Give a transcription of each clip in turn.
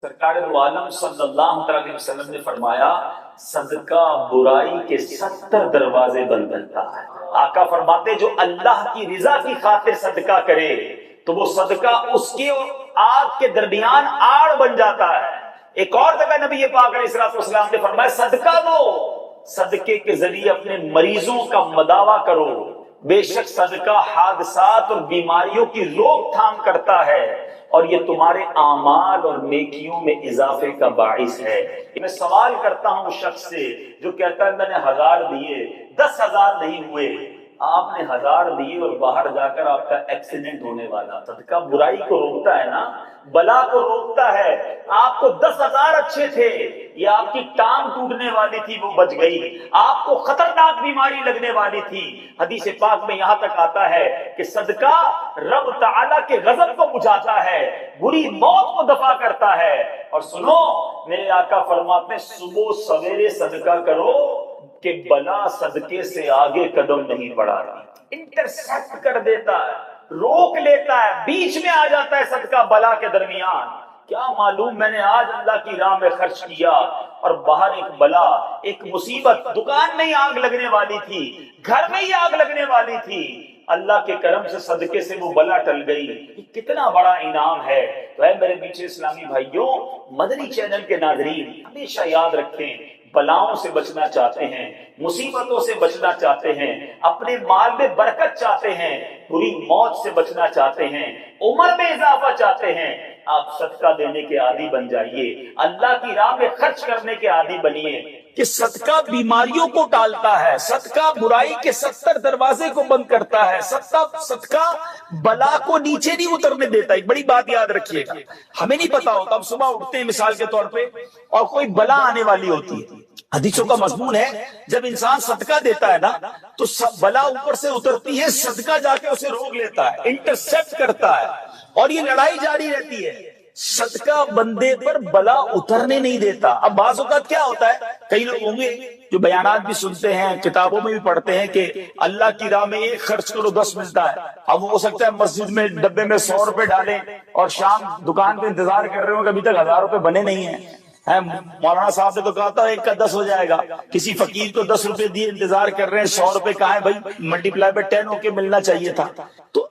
سرکار دو عالم صلی اللہ علیہ وسلم نے فرمایا صدقہ برائی کے 70 دروازے بند کرتا ہے۔ آقا فرماتے جو اللہ کی رضا کی خاطر صدقہ کرے تو وہ صدقہ اس کے اور آگ کے درمیان آڑ بن جاتا ہے۔ ایک اور جگہ نبی پاک علیہ الصلوۃ والسلام نے فرمایا صدقہ دو، صدقے کے ذریعے اپنے مریضوں کا مداوا کرو، بے شک صدقہ حادثات اور بیماریوں کی روک تھام کرتا ہے اور یہ تمہارے اعمال اور نیکیوں میں اضافے کا باعث ہے۔ میں سوال کرتا ہوں شخص سے جو کہتا ہے میں نے 1000 دیے 10,000 نہیں ہوئے، آپ نے 1000 دیے اور باہر جا کر آپ کا ایکسیڈنٹ ہونے والا۔ صدقہ برائی کو روکتا ہے نا، بلا کو روکتا ہے۔ آپ کو 10,000 اچھے تھے، یہ آپ کی ٹانگ ٹوٹنے والی تھی وہ بچ گئی، آپ کو خطرناک بیماری لگنے والی تھی۔ حدیث پاک میں یہاں تک آتا ہے کہ صدقہ رب تعالیٰ کے غضب کو بجھاتا ہے، بری موت کو دفع کرتا ہے۔ اور سنو میرے آقا فرماتے ہیں صبح سویرے صدقہ کرو کہ بلا صدقے سے آگے قدم نہیں بڑھاتا، انٹرسیپٹ کر دیتا ہے، روک لیتا ہے، بیچ میں آ جاتا ہے صدقہ بلا کے درمیان۔ کیا معلوم میں نے آج اللہ کی راہ میں خرچ کیا اور باہر ایک بلا، ایک مصیبت، دکان میں ہی آگ لگنے والی تھی، گھر میں ہی آگ لگنے والی تھی، اللہ کے کرم سے صدقے سے وہ بلا ٹل گئی۔ یہ کتنا بڑا انعام ہے۔ تو اے میرے میٹھے اسلامی بھائیوں، مدنی چینل کے ناظرین ہمیشہ یاد رکھیں، بلاؤں سے بچنا چاہتے ہیں، مصیبتوں سے بچنا چاہتے ہیں، اپنے مال میں برکت چاہتے ہیں، بری موت سے بچنا چاہتے ہیں، عمر میں اضافہ چاہتے ہیں، آپ صدقہ دینے کے عادی بن جائیے، اللہ کی راہ میں خرچ کرنے کے عادی بنیے کہ صدقہ بیماریوں کو ٹالتا ہے، صدقہ برائی کے 70 دروازے کو بند کرتا ہے، صدقہ بلا کو نیچے نہیں اترنے دیتا۔ ایک بڑی بات یاد رکھیے گا، ہمیں نہیں پتا ہوتا، ہم صبح اٹھتے ہیں مثال کے طور پہ اور کوئی بلا آنے والی ہوتی ہے، حدیثوں کا مضمون ہے جب انسان صدقہ دیتا ہے نا تو سب بلا اوپر سے اترتی ہے، صدقہ جا کے اسے روک لیتا ہے، انٹرسیپٹ کرتا ہے اور یہ لڑائی جاری رہتی ہے۔ صدقہ بندے پر بلا اترنے نہیں دیتا۔ اب بعض اوقات کیا ہوتا ہے، کئی لوگ ہوں گے جو بیانات بھی سنتے ہیں، کتابوں میں بھی پڑھتے ہیں کہ اللہ کی راہ میں 1 خرچ کرو 10 ملتا ہے۔ اب وہ ہو سکتا ہے مسجد میں ڈبے میں 100 روپے ڈالیں اور شام دکان پہ انتظار کر رہے ہوں کہ ابھی تک 1000 روپے بنے نہیں ہیں۔ مولانا صاحب نے تو کہا تھا 1 کا 10 ہو جائے گا، کسی فقیر کو 10 روپے دیے انتظار کر رہے ہیں، 100 روپے کہاں ہے بھائی، ملٹیپلائی بائی 10 ہو کے ملنا چاہیے تھا۔ تو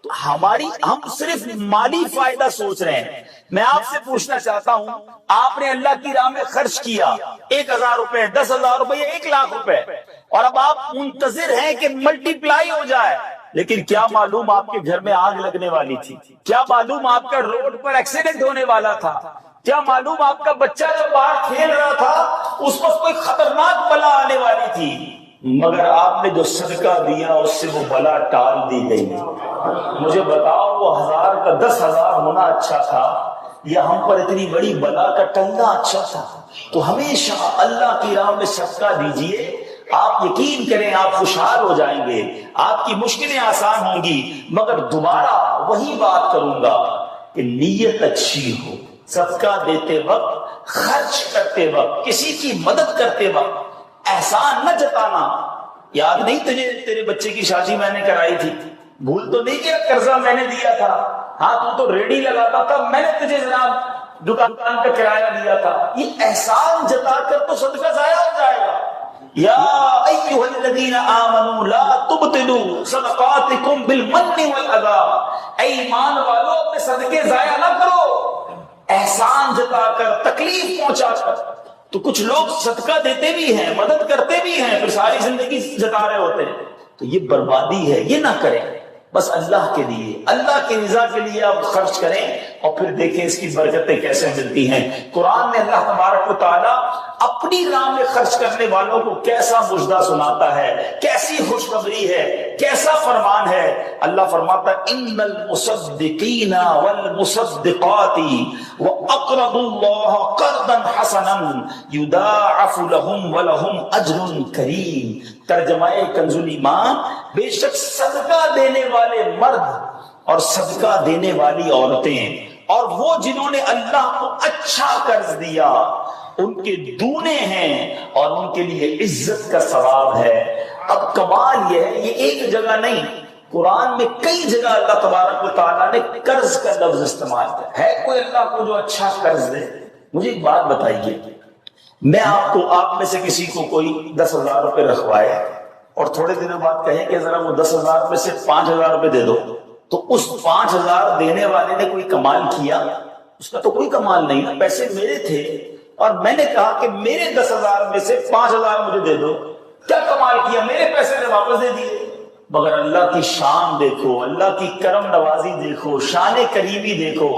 ہم صرف مالی فائدہ سوچ رہے ہیں۔ میں آپ سے پوچھنا چاہتا ہوں، آپ نے اللہ کی راہ میں خرچ کیا 1000 روپے 10,000 روپے یا 1,00,000 روپے اور اب آپ منتظر ہیں کہ ملٹیپلائی ہو جائے، لیکن کیا معلوم آپ کے گھر میں آگ لگنے والی تھی، کیا معلوم آپ کا روڈ پر ایکسیڈنٹ ہونے والا تھا، کیا معلوم آپ کا بچہ جو باہر کھیل رہا تھا اس پر کوئی خطرناک بلا آنے والی تھی، مگر آپ نے جو صدقہ دیا اس سے وہ بلا ٹال دی گئی۔ مجھے بتاؤ وہ 1000 کا 10,000 ہونا اچھا تھا یا ہم پر اتنی بڑی بلا کا ٹلنا اچھا تھا؟ تو ہمیشہ اللہ کی راہ میں صدقہ دیجئے، آپ یقین کریں آپ خوشحال ہو جائیں گے، آپ کی مشکلیں آسان ہوں گی۔ مگر دوبارہ وہی بات کروں گا کہ نیت اچھی ہو، صدقہ دیتے وقت، خرچ کرتے وقت، کسی کی مدد کرتے وقت احسان نہ جتانا۔ یاد نہیں تجھے تیرے بچے کی شادی میں نے کرائی تھی، بھول تو نہیں کیا قرضہ میں نے دیا تھا، ہاں تو ریڈی لگاتا تھا، میں نے تجھے جناب دکان کا کرایہ دیا تھا۔ یہ احسان جتا کر تو صدقہ ضائع ہو جائے گا۔ یا ایھا الذین آمنوا لا تبطلوا صدقاتکم بالمن والاذی، اے ایمان والو اپنے صدقے ضائع نہ کرو احسان جتا کر، تکلیف پہنچا کر۔ تو کچھ لوگ صدقہ دیتے بھی ہیں، مدد کرتے بھی ہیں، پھر ساری زندگی جتا رہے ہوتے ہیں، تو یہ بربادی ہے، یہ نہ کریں۔ بس اللہ کے لیے، اللہ کی رضا کے لیے آپ خرچ کریں اور پھر دیکھیں اس کی برکتیں کیسے ملتی ہیں۔ قرآن میں اللہ تبارک و تعالیٰ اپنی راہ میں خرچ کرنے والوں کو کیسا مژدہ سناتا ہے، کیسی خوشخبری ہے، کیسا فرمان ہے۔ اللہ فرماتا ہے ان المصدقین والمصدقات واقرضوا اللہ قرضا حسنا یضاعف لهم ولهم اجر کریم۔ ترجمہ کنز الایمان، بے شک صدقہ دینے والے مرد اور صدقہ دینے والی عورتیں اور وہ جنہوں نے اللہ کو اچھا قرض دیا ان کے دونے ہیں اور ان کے لیے عزت کا ثواب ہے۔ اب کمال یہ ہے، یہ ایک جگہ نہیں، قرآن میں کئی جگہ اللہ تبارک و تعالیٰ نے قرض کا لفظ استعمال کیا ہے۔ کوئی اللہ کو جو اچھا قرض دے؟ مجھے ایک بات بتائیے، میں آپ میں سے کسی کو کوئی 10,000 روپے رکھوائے اور تھوڑے دنوں بعد کہیں کہ ذرا وہ 10,000 میں سے 5,000 روپے دے دو، تو اس 5,000 دینے والے نے کوئی کمال کیا؟ اس کا تو کوئی کمال نہیں نا، پیسے میرے تھے اور میں نے کہا کہ میرے 10,000 میں سے 5,000 مجھے دے دو، کیا کمال کیا؟ میرے پیسے نے واپس دے دیے۔ مگر اللہ کی شان دیکھو، اللہ کی کرم نوازی دیکھو، شان کریمی دیکھو،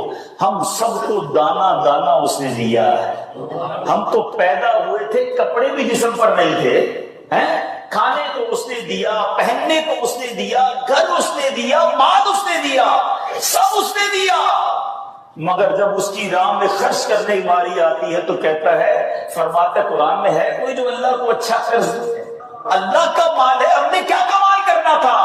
ہم سب کو دانا دانا اس نے دیا ہے۔ ہم تو پیدا ہوئے تھے، کپڑے بھی جسم پر نہیں تھے، کھانے کو اس نے دیا، پہننے کو اس نے دیا، گھر اس نے دیا، مال اس نے دیا، سب اس نے دیا، مگر جب اس کی راہ میں خرچ کرنے کی باری آتی ہے تو کہتا ہے، فرماتا قرآن میں ہے کوئی جو اللہ کو اچھا قرض دے؟ اللہ کا مال ہے، ہم نے کیا کمال کرنا تھا؟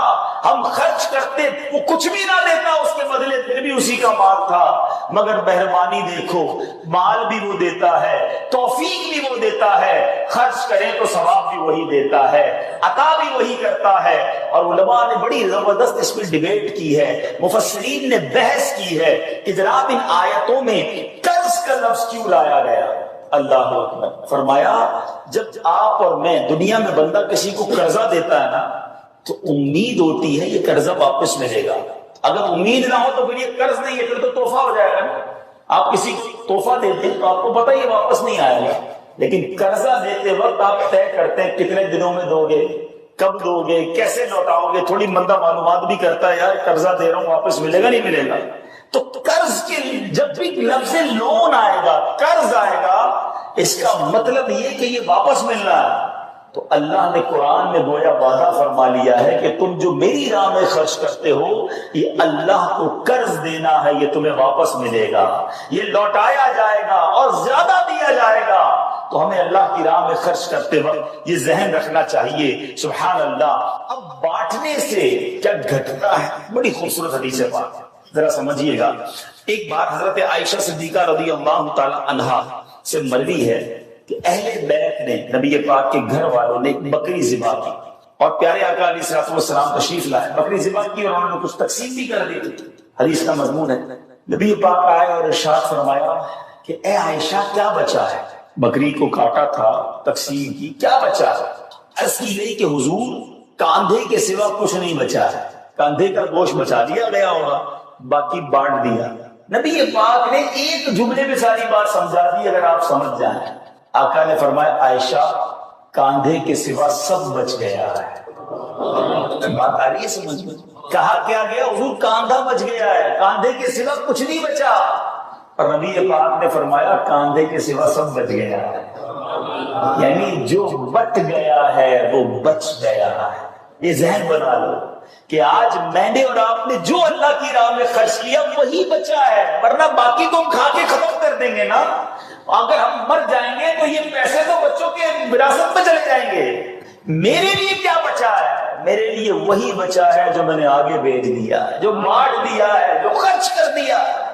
ہم خرچ کرتے، وہ کچھ بھی نہ دیتا اس کے بدلے، پھر بھی اسی کا مال تھا۔ مگر مہربانی دیکھو، مال بھی وہ دیتا ہے، توفیق بھی وہ دیتا ہے، خرچ کریں تو ثواب بھی وہی دیتا ہے، عطا بھی وہی کرتا ہے۔ اور علماء نے بڑی زبردست اس میں ڈیبیٹ کی ہے، مفسرین نے بحث کی ہے کہ جناب ان آیتوں میں قرض کا لفظ کیوں لایا گیا؟ اللہ اکبر۔ فرمایا جب آپ اور میں، دنیا میں بندہ کسی کو قرضہ دیتا ہے نا تو امید ہوتی ہے یہ قرضہ واپس ملے گا۔ اگر امید نہ ہو تو پھر یہ قرض نہیں ہے، پھر تو تحفہ ہو جائے گا نا۔ آپ کسی کو تحفہ دیتے ہیں تو آپ کو پتہ یہ واپس نہیں آئے گا، لیکن قرضہ دیتے وقت آپ طے کرتے ہیں کتنے دنوں میں دو گے، کب دو گے، کیسے لوٹاؤ گے، تھوڑی بندہ معلومات بھی کرتا ہے، یار قرضہ دے رہا ہوں واپس ملے گا نہیں ملے گا۔ تو قرض کے جب بھی لفظ لون آئے گا، قرض آئے گا، اس کا مطلب یہ کہ یہ واپس ملنا ہے۔ تو اللہ نے قرآن میں گویا وعدہ فرما لیا ہے کہ تم جو میری راہ میں خرچ کرتے ہو، یہ اللہ کو قرض دینا ہے، یہ تمہیں واپس ملے گا، یہ لوٹایا جائے گا اور زیادہ دیا جائے گا۔ تو ہمیں اللہ کی راہ میں خرچ کرتے وقت یہ ذہن رکھنا چاہیے۔ سبحان اللہ۔ اب بانٹنے سے کیا گھٹتا ہے؟ بڑی خوبصورت حدیث ہے، بات ذرا سمجھیے گا۔ ایک بات حضرت عائشہ صدیقہ رضی اللہ تعالی عنہا سے مروی ہے کہ اہل بیت نے، نبی پاک کے گھر والوں نے ایک بکری ذبح کی اور پیارے آقا علیہ الصلوۃ والسلام تشریف لائے، بکری ذبح کی اور انہوں نے کچھ تقسیم بھی کر دی تھی۔ حدیث کا مضمون ہے، نبی پاک آئے اور ارشاد فرمایا کہ اے عائشہ کیا بچا ہے؟ بکری کو کاٹا تھا، تقسیم کی، کیا بچا ہے؟ عرض کی گئی کہ حضور کاندھے کے سوا کچھ نہیں بچا ہے، کاندھے کا گوشت بچا دیا گیا ہوگا، باقی بانٹ دیا۔ نبی پاک نے ایک جملے میں ساری بات سمجھا دی، اگر آپ سمجھ جائیں۔ آقا نے فرمایا عائشہ کاندھے کے سوا سب بچ گیا ہے۔ بات آ رہی ہے سمجھ میں؟ کہا کیا گیا؟ حضور کاندھا بچ گیا ہے، کاندھے کے سوا کچھ نہیں بچا۔ اور نبی پاک نے فرمایا کاندھے کے سوا سب بچ گیا ہے، یعنی جو بچ گیا ہے وہ بچ گیا ہے۔ یہ ذہن بنا لو کہ آج میں نے اور آپ نے جو اللہ کی راہ میں خرچ کیا وہی بچا ہے، ورنہ باقی تو ہم کھا کے ختم کر دیں گے نا۔ اگر ہم مر جائیں گے تو یہ پیسے تو بچوں کے وراثت میں چلے جائیں گے۔ میرے لیے کیا بچا ہے؟ میرے لیے وہی بچا ہے جو میں نے آگے بھیج دیا ہے، جو بانٹ دیا ہے، جو خرچ کر دیا ہے۔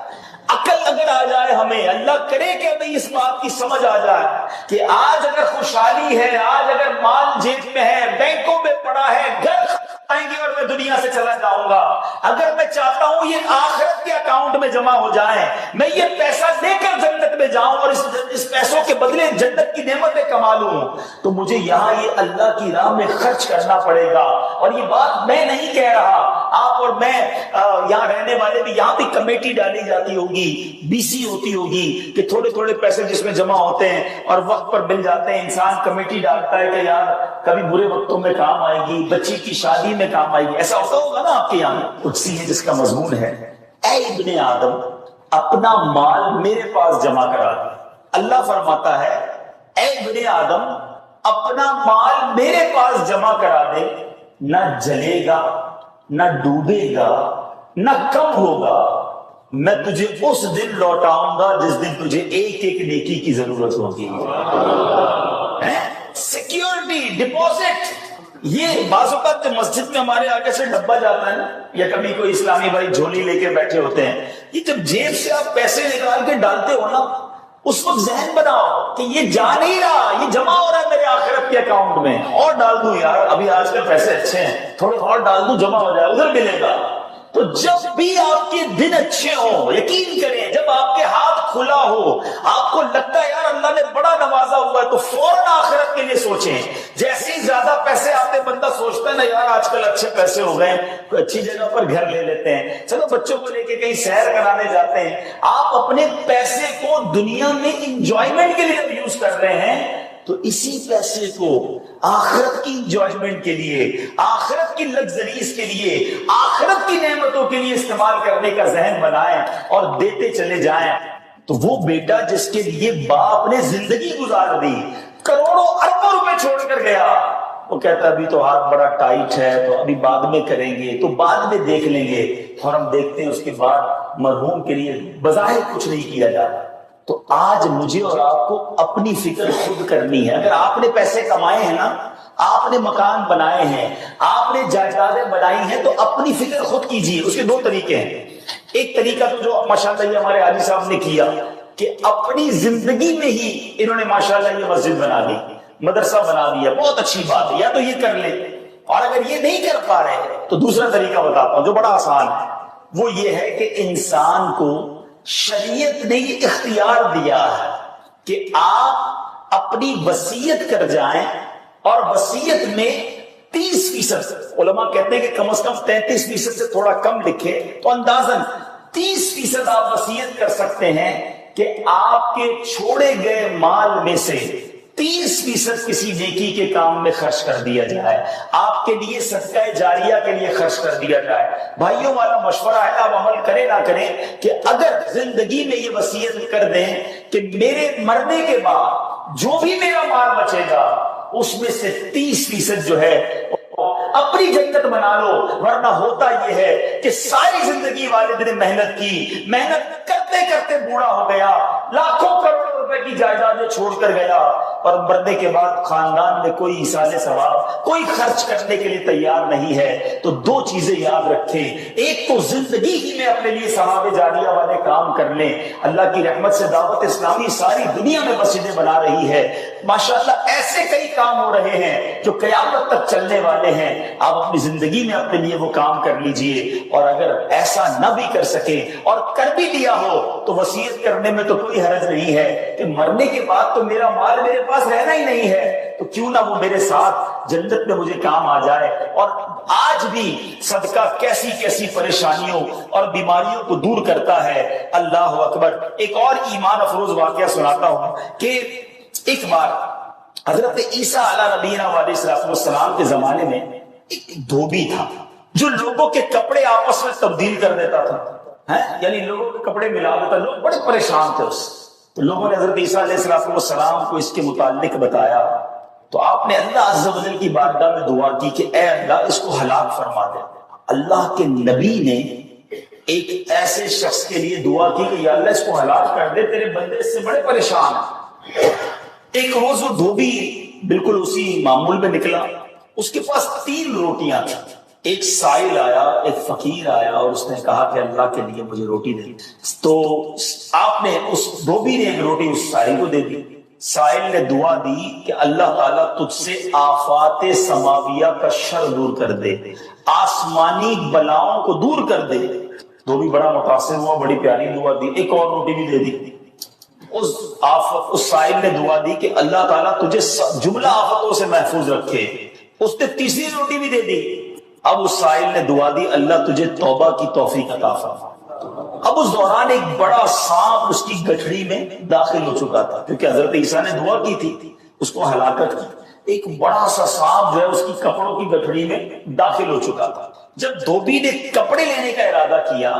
عقل اگر آ جائے ہمیں، اللہ کرے کہ ہمیں اس بات کی سمجھ آ جائے کہ آج اگر خوشحالی ہے، آج اگر مال جیب میں ہے، بینکوں میں پڑا ہے، گھر آئیں گے اور میں دنیا سے چلا جاؤں گا، اگر میں چاہتا ہوں یہ آخرت کے اکاؤنٹ میں جمع ہو جائیں، میں یہ پیسہ لے کر جنت میں جاؤں اور اس پیسوں کے بدلے جنت کی نعمتیں کما لوں، تو مجھے یہاں یہ اللہ کی راہ میں خرچ کرنا پڑے گا۔ اور یہ بات میں نہیں کہہ رہا، آپ اور میں یہاں رہنے والے بھی، یہاں بھی کمیٹی ڈالی جاتی ہوگی، بی سی ہوتی ہوگی کہ تھوڑے تھوڑے پیسے جس میں جمع ہوتے ہیں اور وقت پر مل جاتے ہیں، انسان کمیٹی ڈالتا ہے کہ یار کبھی برے وقتوں میں کام آئے گی، بچی کی شادی میں کام آئے گی۔ ایسا ہوتا ہوگا نا آپ کے یہاں؟ قدسی ہے جس کا مضمون ہے اے ابن آدم اپنا مال میرے پاس جمع کرا دے۔ اللہ فرماتا ہے اے ابن آدم اپنا مال میرے پاس جمع کرا دے، نہ جلے گا، نہ ڈوبے گا، نہ کم ہوگا، میں تجھے اس دن لوٹاؤں گا جس دن تجھے ایک ایک نیکی کی ضرورت ہوگی۔ سیکیورٹی ڈپازٹ، یہ بعض اوقات مسجد میں ہمارے آگے سے ڈبہ جاتا ہے نا، یا کبھی کوئی اسلامی بھائی جھولی لے کے بیٹھے ہوتے ہیں، یہ جب جیب سے آپ پیسے نکال کے ڈالتے ہو نا، اس وقت ذہن بناؤ کہ یہ جا نہیں رہا، یہ جمع ہو رہا ہے میرے آخرت کے اکاؤنٹ میں، اور ڈال دوں یار، ابھی آج کل پیسے اچھے ہیں، تھوڑے اور ڈال دوں جمع ہو جائے، ادھر ملے گا۔ تو جب بھی آپ کے دن اچھے ہوں، یقین کریں جب آپ کے ہاتھ کھلا ہو، آپ کو لگتا ہے یار اللہ نے بڑا نوازا ہوا ہے، تو فوراً آخرت کے لیے سوچیں۔ جیسے ہی زیادہ پیسے آتے بندہ سوچتا ہے نا یار آج کل اچھے پیسے ہو گئے، کوئی اچھی جگہ پر گھر لے لیتے ہیں، چلو بچوں کو لے کے کہیں سیر کرانے جاتے ہیں۔ آپ اپنے پیسے کو دنیا میں انجوائمنٹ کے لیے یوز کر رہے ہیں، تو اسی پیسے کو آخرت کی انجوائمنٹ کے لیے، آخرت کی لگژریز کے لیے، آخرت کی نعمتوں کے لیے استعمال کرنے کا ذہن بنائیں اور دیتے چلے جائیں۔ تو وہ بیٹا جس کے لیے باپ نے زندگی گزار دی، کروڑوں اربوں روپے چھوڑ کر گیا، وہ کہتا ابھی تو ہاتھ بڑا ٹائٹ ہے، تو ابھی بعد میں کریں گے، تو بعد میں دیکھ لیں گے، اور ہم دیکھتے ہیں اس کے بعد مرحوم کے لیے بظاہر کچھ نہیں کیا جاتا۔ تو آج مجھے اور آپ کو اپنی فکر خود کرنی ہے۔ اگر آپ نے پیسے کمائے ہیں نا، آپ نے مکان بنائے ہیں، آپ نے جائیدادیں بنائی ہیں، تو اپنی فکر خود کیجیے۔ اس کے دو طریقے ہیں۔ ایک طریقہ تو جو ماشاءاللہ یہ ہمارے حاجی صاحب نے کیا کہ اپنی زندگی میں ہی انہوں نے ماشاءاللہ یہ مسجد بنا دی، مدرسہ بنا دیا، بہت اچھی بات ہے، یا تو یہ کر لے۔ اور اگر یہ نہیں کر پا رہے تو دوسرا طریقہ بتاتا ہوں جو بڑا آسان ہے، وہ یہ ہے کہ انسان کو شریعت نے یہ اختیار دیا ہے کہ آپ اپنی وصیت کر جائیں، اور وصیت میں 30%، علماء کہتے ہیں کہ کم از کم 33% سے تھوڑا کم لکھے تو اندازاً 30% آپ وصیت کر سکتے ہیں کہ آپ کے چھوڑے گئے مال میں سے 30% کسی نیکی کے کام میں خرچ کر دیا جائے، آپ کے لیے صدقہ جاریہ کے لیے خرچ کر دیا جائے۔ بھائیوں والا مشورہ ہے، آپ عمل کریں نہ کریں، کہ اگر زندگی میں یہ وصیت کر دیں کہ میرے مرنے کے بعد جو بھی میرا مال بچے گا اس میں سے 30% جو ہے اپنی جنت بنا لو، ورنہ ہوتا یہ ہے کہ ساری زندگی والد نے محنت کی، محنت کرتے کرتے بوڑھا ہو گیا، لاکھوں کروڑوں روپے کی جائیدادیں چھوڑ کر گیا، اور مرنے کے بعد خاندان میں کوئی ایصال ثواب، کوئی خرچ کرنے کے لیے تیار نہیں ہے۔ تو دو چیزیں یاد رکھیں، ایک تو زندگی ہی میں اپنے لیے ثواب جاریہ والے کام کر لیں۔ اللہ کی رحمت سے دعوت اسلامی ساری دنیا میں مسجدیں بنا رہی ہے، ماشاءاللہ ایسے کئی کام ہو رہے ہیں جو قیامت تک چلنے والے ہیں۔ آپ اپنی زندگی میں اپنے لیے وہ کام کر لیجئے، اور اگر ایسا نہ بھی کر سکے اور کر بھی دیا ہو تو وصیت کرنے میں تو کوئی حرج نہیں ہے کہ مرنے کے بعد تو میرا مال میرے پاس رہنا ہی نہیں ہے، تو کیوں نہ وہ میرے ساتھ جنت میں مجھے کام آ جائے۔ اور آج بھی صدقہ کیسی کیسی پریشانیوں اور بیماریوں کو دور کرتا ہے، اللہ اکبر۔ ایک اور ایمان افروز واقعہ سناتا ہوں کہ ایک بار حضرت عیسیٰ علیہ نبینا علیہ السلام کے زمانے میں ایک دھوبی تھا جو لوگوں کے کپڑے آپس میں تبدیل کر دیتا تھا، یعنی لوگوں کے کپڑے ملا دیتا، لوگ بڑے پریشان تھے اس سے۔ تو لوگوں نے حضرت عیسیٰ علیہ السلام کو اس کے متعلق بتایا، تو آپ نے اللہ عز و جل کی بارگاہ میں دعا کی کہ اے اللہ اس کو ہلاک فرما دے۔ اللہ کے نبی نے ایک ایسے شخص کے لیے دعا کی کہ یا اللہ اس کو ہلاک کر دے، تیرے بندے اس سے بڑے پریشان ہیں۔ ایک روز وہ دھوبی بالکل اسی معمول میں نکلا، اس کے پاس 3 روٹیاں تھیں۔ ایک سائل آیا، ایک فقیر آیا، اور اس نے کہا کہ اللہ کے لیے مجھے روٹی دے۔ تو آپ نے اس دھوبی نے ایک روٹی اس سائل کو دے دی۔ سائل نے دعا دی کہ اللہ تعالیٰ تجھ سے آفات سماویہ کا شر دور کر دے، آسمانی بلاؤں کو دور کر دے۔ دھوبی بڑا متاثر ہوا، بڑی پیاری دعا دی، ایک اور روٹی بھی دے دی۔ اس سائل نے دعا دی کہ اللہ تعالیٰ تجھے جملہ آفتوں سے محفوظ رکھے۔ اس نے تیسری روٹی بھی دے دی۔ اب اس سائل نے دعا دی اللہ تجھے توبہ کی توفیق عطا فرما۔ اب اس دوران ایک بڑا سانپ اس کی گٹھڑی میں داخل ہو چکا تھا، کیونکہ حضرت عیسیٰ نے دعا کی تھی اس کو ہلاکت کی۔ ایک بڑا سا سانپ جو ہے اس کی کپڑوں کی گٹھڑی میں داخل ہو چکا تھا۔ جب دھوبی نے کپڑے لینے کا ارادہ کیا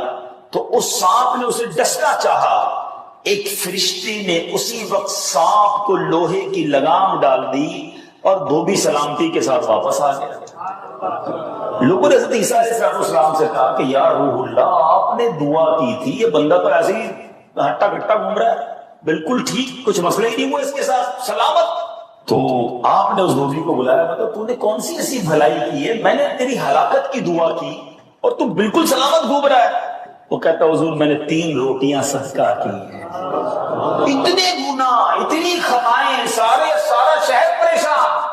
تو اس سانپ نے اسے ڈسنا چاہا، ایک فرشتے نے اسی وقت سانپ کو لوہے کی لگام ڈال دی اور دھوبی سلامتی کے ساتھ واپس آ گیا۔ لوگوں نے حضرت عیسیٰ علیہ السلام سے کہا کہ یا روح اللہ آپ نے دعا کی تھی، یہ بندہ تو ایسے ہی ہٹا کٹا گھوم رہا ہے، بالکل ٹھیک، کچھ مسئلہ ہی نہیں ہوا اس کے ساتھ، سلامت۔ تو آپ نے اس دھوبی کو بلایا، مطلب تو نے کون سی ایسی بھلائی کی ہے، میں نے تیری ہلاکت کی دعا کی اور تو بالکل سلامت گھوم رہا ہے۔ وہ کہتا حضور میں نے 3 روٹیاں صدقہ کی ہیں، اتنے گناہ، اتنی خطائیں، سارا شہر پریشان،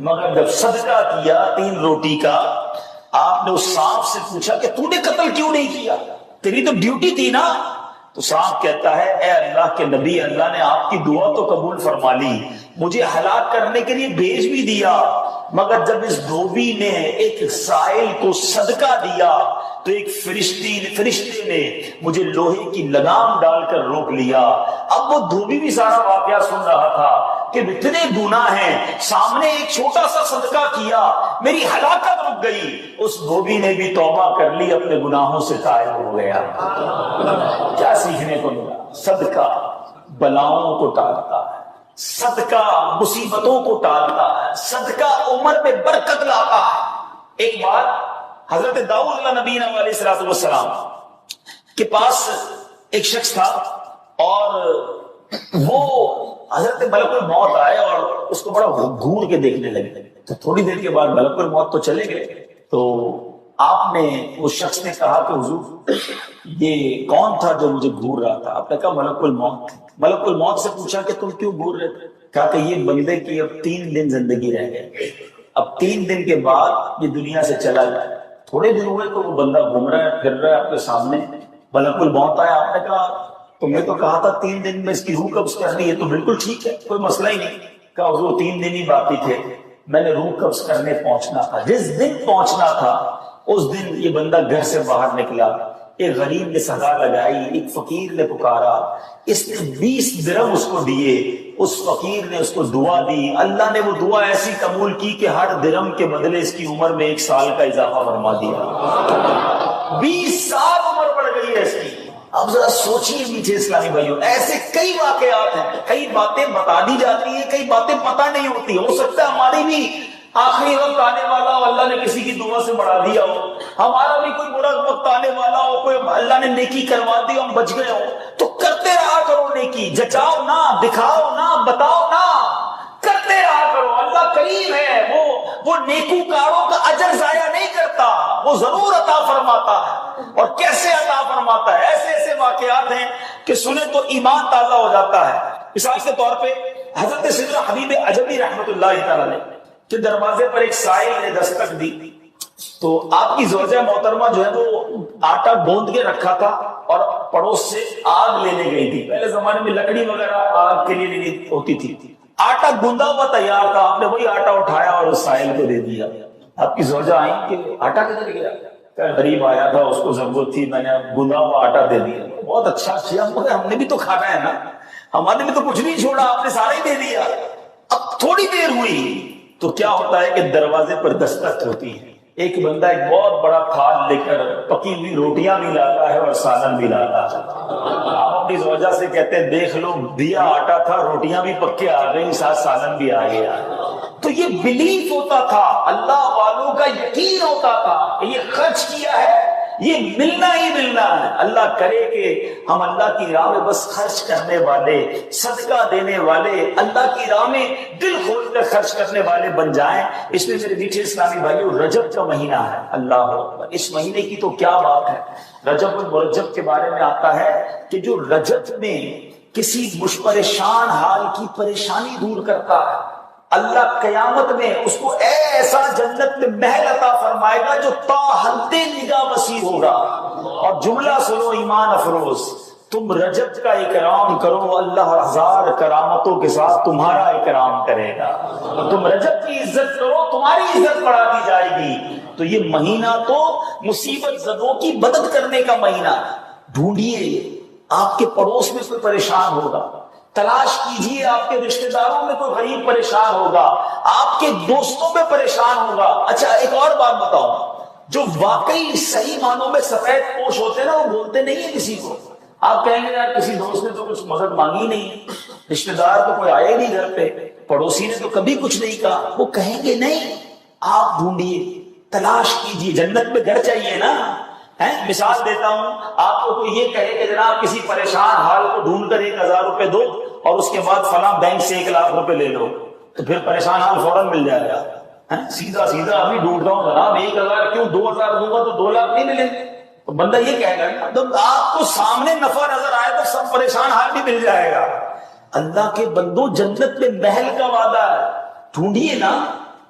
مگر جب صدقہ کیا 3 روٹی کا آپ نے اس سانپ سے پوچھا کہ تو نے قتل کیوں نہیں کیا، تیری تو ڈیوٹی تھی نا؟ تو سانپ کہتا ہے اے اللہ کے نبی، اللہ نے آپ کی دعا تو قبول فرما لی، مجھے ہلاک کرنے کے لیے بھیج بھی دیا، مگر جب اس دھوبی نے ایک سائل کو صدقہ دیا تو ایک فرشتے نے مجھے لوہے کی لگام ڈال کر روک لیا۔ اب وہ دھوبی بھی سارا واقعہ سن رہا تھا کہ اتنے گناہ ہیں، سامنے ایک چھوٹا سا صدقہ کیا، میری ہلاکت رک گئی۔ اس دھوبی نے بھی توبہ کر لی، اپنے گناہوں سے طائب ہو گیا۔ کیا سیکھنے کو ملا؟ صدقہ بلاؤں کو ٹالتا ہے، صدقہ مصیبتوں کو ٹالتا ہے، صدقہ عمر میں برکت لاتا ہے۔ ایک بار حضرت داؤد علیہ نبینا علیہ السلام کے پاس ایک شخص تھا اور وہ حضرت ملک الموت آئے اور اس کو بڑا گھور کے دیکھنے لگے۔ تو تھوڑی دیر کے بعد ملک الموت تو چلے گئے، تو آپ نے اس شخص نے کہا کہ حضور یہ کون تھا جو مجھے گھور رہا تھا؟ آپ نے کہا ملک الموت۔ ملک الموت سے پوچھا کہ تم کیوں گھور رہے تھے؟ کہا کہ یہ بندے کی اب 3 دن زندگی رہ گئے، اب 3 دن کے بعد یہ دنیا سے چلا جائے۔ تھوڑے دن ہوئے تو وہ بندہ گھوم رہا ہے، پھر رہا ہے آپ کے سامنے۔ ملک الموت آیا، آپ نے کہا تم نے تو کہا تھا 3 دن میں اس کی روح قبض کرنی ہے، تو بالکل ٹھیک ہے، کوئی مسئلہ ہی نہیں۔ کہا حضور 3 دن ہی باقی تھے، میں نے روح قبض کرنے پہنچنا تھا، جس دن پہنچنا تھا اس دن یہ بندہ گھر سے باہر نکلا، ایک غریب نے صدا لگائی، ایک فقیر نے پکارا، اس نے 20 درہم اس کو دیے، اس فقیر نے اس کو دعا دی، اللہ نے وہ دعا ایسی قبول کی کہ ہر درہم کے بدلے اس کی عمر میں 1 سال کا اضافہ فرما دیا۔ 20 سال عمر بڑھ گئی ہے اس کی۔ اب ذرا سوچیے میٹھے اسلامی بھائیوں، ایسے کئی واقعات ہیں، کئی باتیں بتا دی جاتی ہیں، کئی باتیں پتہ نہیں ہوتی۔ ہو سکتا ہے ہماری بھی آخری وقت آنے والا ہو، اللہ نے کسی کی دعا سے بڑھا دیا ہو، ہمارا بھی کوئی برا وقت آنے والا ہو، کوئی اللہ نے نیکی کروا دی، ہم بچ گئے ہوں، تو کرتے رہا کرو نیکی، جچاؤ نہ، دکھاؤ نہ، بتاؤ نہ، کرتے رہا کرو۔ اللہ کریم ہے، وہ نیکوکاروں کا اجر ضائع نہیں کرتا، وہ ضرور عطا فرماتا ہے۔ اور کیسے عطا فرماتا ہے؟ ایسے ایسے واقعات ہیں کہ سنیں تو ایمان تازہ ہو جاتا ہے۔ مثال کے طور پہ حضرت سیدنا حبیب عجمی رحمۃ اللہ تعالی علیہ کے دروازے پر ایک سائل نے دستک دی، تو آپ کی زوجہ محترمہ جو ہے وہ آٹا گوندھ کے رکھا تھا اور پڑوس سے آگ لینے گئی تھی۔ پہلے زمانے میں لکڑی وغیرہ آگ کے لیے لینی ہوتی تھی، آٹا گوندا ہوا تیار تھا، آپ نے وہی آٹا اٹھایا اور اس سائل کو دے دیا۔ آپ کی زوجہ آئی کہ آٹا کدھر گیا؟ غریب آیا تھا، اس کو ضرورت تھی، میں نے گوندا ہوا آٹا دے دیا۔ بہت اچھا کیا، ہم نے بھی تو کھانا ہے نا، ہمارے بھی تو کچھ نہیں چھوڑا، آپ نے سارے ہی دے دیا۔ اب تھوڑی دیر ہوئی تو کیا ہوتا ہے کہ دروازے پر دستک ہوتی ہے، ایک بندہ ایک بہت بڑا تھال لے کر پکی ہوئی روٹیاں بھی لاتا ہے اور سالن بھی لاتا ہے۔ آپ اپنی زوجہ سے کہتے ہیں دیکھ لو، دیا آٹا تھا، روٹیاں بھی پکے آ گئی، ساتھ سالن بھی آ گیا۔ تو یہ بلیف ہوتا تھا، اللہ والوں کا یقین ہوتا تھا کہ یہ خرچ کیا ہے، یہ ملنا ہی ملنا ہے۔ اللہ کرے کہ ہم اللہ کی راہ میں بس خرچ کرنے والے، صدقہ دینے والے، اللہ کی راہ میں دل کھول کر خرچ کرنے والے بن جائیں۔ اس میں میرے میٹھے اسلامی بھائیوں رجب کا مہینہ ہے، اللہ اکبر، اس مہینے کی تو کیا بات ہے۔ رجب المرجب کے بارے میں آتا ہے کہ جو رجب میں کسی پریشان حال کی پریشانی دور کرتا ہے، اللہ قیامت میں اس کو ایسا جنت میں محل عطا فرمائے گا جو تا حد نگاہ وسیع ہوگا۔ اور جملہ سنو ایمان افروز، تم رجب کا اکرام کرو، اللہ 1000 کرامتوں کے ساتھ تمہارا اکرام کرے گا۔ تم رجب کی عزت کرو، تمہاری عزت بڑھا دی جائے گی۔ تو یہ مہینہ تو مصیبت زدوں کی مدد کرنے کا مہینہ۔ ڈھونڈیے، آپ کے پڑوس میں کوئی پریشان ہوگا، تلاش کیجئے، آپ کے رشتہ داروں میں کوئی غریب پریشان ہوگا، آپ کے دوستوں میں پریشان ہوگا۔ اچھا ایک اور بات بتاؤں، جو واقعی صحیح معنوں میں سفید پوش ہوتے ہیں نا، وہ بولتے نہیں ہیں کسی کو۔ آپ کہیں گے یار کسی دوست نے تو کچھ مدد مانگی نہیں، رشتہ دار تو کوئی آئے نہیں گھر پہ، پڑوسی نے تو کبھی کچھ نہیں کہا، وہ کہیں گے نہیں۔ آپ ڈھونڈیے، تلاش کیجئے، جنت میں گھر چاہیے نا۔ مثال دیتا ہوں، آپ کو کوئی یہ کہے کہ جناب کسی پریشان حال کو ڈھونڈ کر 1000 روپے دو اور اس کے بعد فلاں بینک سے 1 لاکھ روپے لے لو، تو پھر پریشان حال فوراً مل جائے گا۔ سیدھا سیدھا ابھی ڈھونڈتا ہوں جناب 1000 کیوں، 2000 دوں گا تو 2 لاکھ نہیں ملیں گے، تو بندہ یہ کہے گا جب آپ کو سامنے نفع نظر آئے تو سب پریشان حال بھی مل جائے گا۔ اللہ کے بندو، جنت میں محل کا وعدہ ہے، ڈھونڈیے نا۔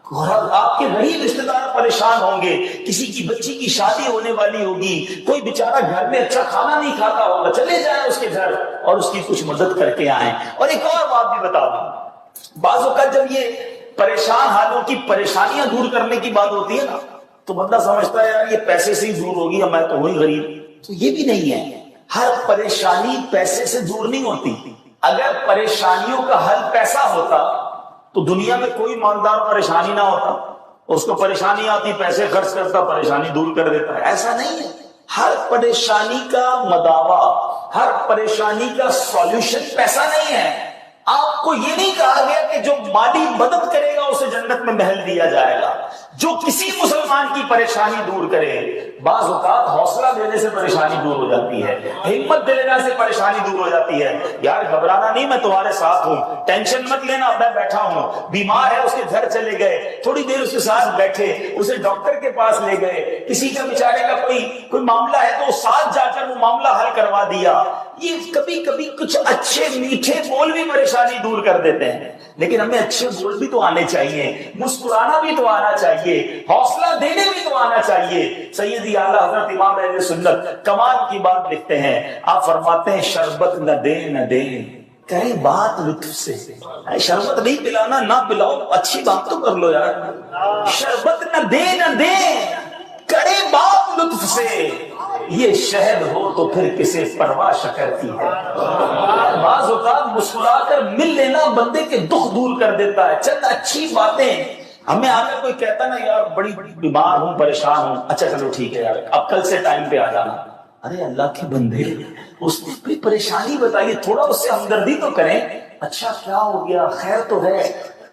آپ کے غریب رشتے دار پریشان ہوں گے، کسی کی بچی کی شادی ہونے والی ہوگی، کوئی بیچارہ گھر میں اچھا کھانا نہیں کھاتا ہوگا، چلے جائیں اس کے گھر اور اس کی کچھ مدد کر کے آئیں۔ اور ایک اور بات بھی بتا دوں، بعض اوقات جب یہ پریشان حالوں کی پریشانیاں دور کرنے کی بات ہوتی ہے نا، تو بندہ سمجھتا ہے یار یہ پیسے سے ہی دور ہوگی، میں تو وہی غریب، تو یہ بھی نہیں ہے۔ ہر پریشانی پیسے سے دور نہیں ہوتی۔ اگر پریشانیوں کا حل پیسہ ہوتا تو دنیا میں کوئی مالدار پریشانی نہ ہوتا، اس کو پریشانی آتی پیسے خرچ کرتا، پریشانی دور کر دیتا ہے۔ ایسا نہیں ہے، ہر پریشانی کا مداوا، ہر پریشانی کا سولوشن پیسہ نہیں ہے۔ آپ کو یہ نہیں کہا گیا کہ جو مالی مدد کرے گا اسے جنت میں محل دیا جائے گا، جو کسی مسلمان کی پریشانی دور کرے۔ بعض اوقات حوصلہ دینے سے پریشانی دور ہو جاتی ہے، ہمت دینے سے پریشانی دور ہو جاتی ہے۔ یار گھبرانا نہیں، میں تمہارے ساتھ ہوں، ٹینشن مت لینا، میں بیٹھا ہوں۔ بیمار ہے اس کے گھر چلے گئے، تھوڑی دیر اس کے ساتھ بیٹھے، اسے ڈاکٹر کے پاس لے گئے، کسی کا بیچارے کا کوئی معاملہ ہے تو ساتھ جا کر وہ معاملہ حل کروا دیا۔ یہ کبھی کبھی کچھ اچھے میٹھے بول بھی پریشانی دور کر دیتے ہیں، لیکن ہمیں اچھے بول بھی تو آنے چاہیے، مسکرانا بھی تو آنا چاہیے، حوصلہ دینے بھی تو آنا چاہیے۔ سیدی اعلیٰ حضرت امام اہل سنت کمال کی بات لکھتے ہیں، آپ فرماتے ہیں شربت نہ دے نہ دے، کرے بات لطف سے۔ شربت نہیں پلانا، نہ پلاؤ، اچھی بات تو کر لو یار۔ شربت نہ دے نہ دے، کرے بات لطف سے، یہ شہد ہو تو پھر کسے پرواہ شکر کی ہے۔ بعض اوقات مسکرا کر مل لینا بندے کے دکھ دور کر دیتا ہے۔ چند اچھی باتیں، ہمیں آ کر کوئی کہتا نا یار بڑی بیمار ہوں، پریشان ہوں، اچھا چلو ٹھیک ہے یار اب کل سے ٹائم پہ آ جانا۔ ارے اللہ کے بندے، اس نے کوئی پریشانی بتائیے، تھوڑا اس سے ہمدردی تو کریں۔ اچھا کیا ہو گیا، خیر تو ہے،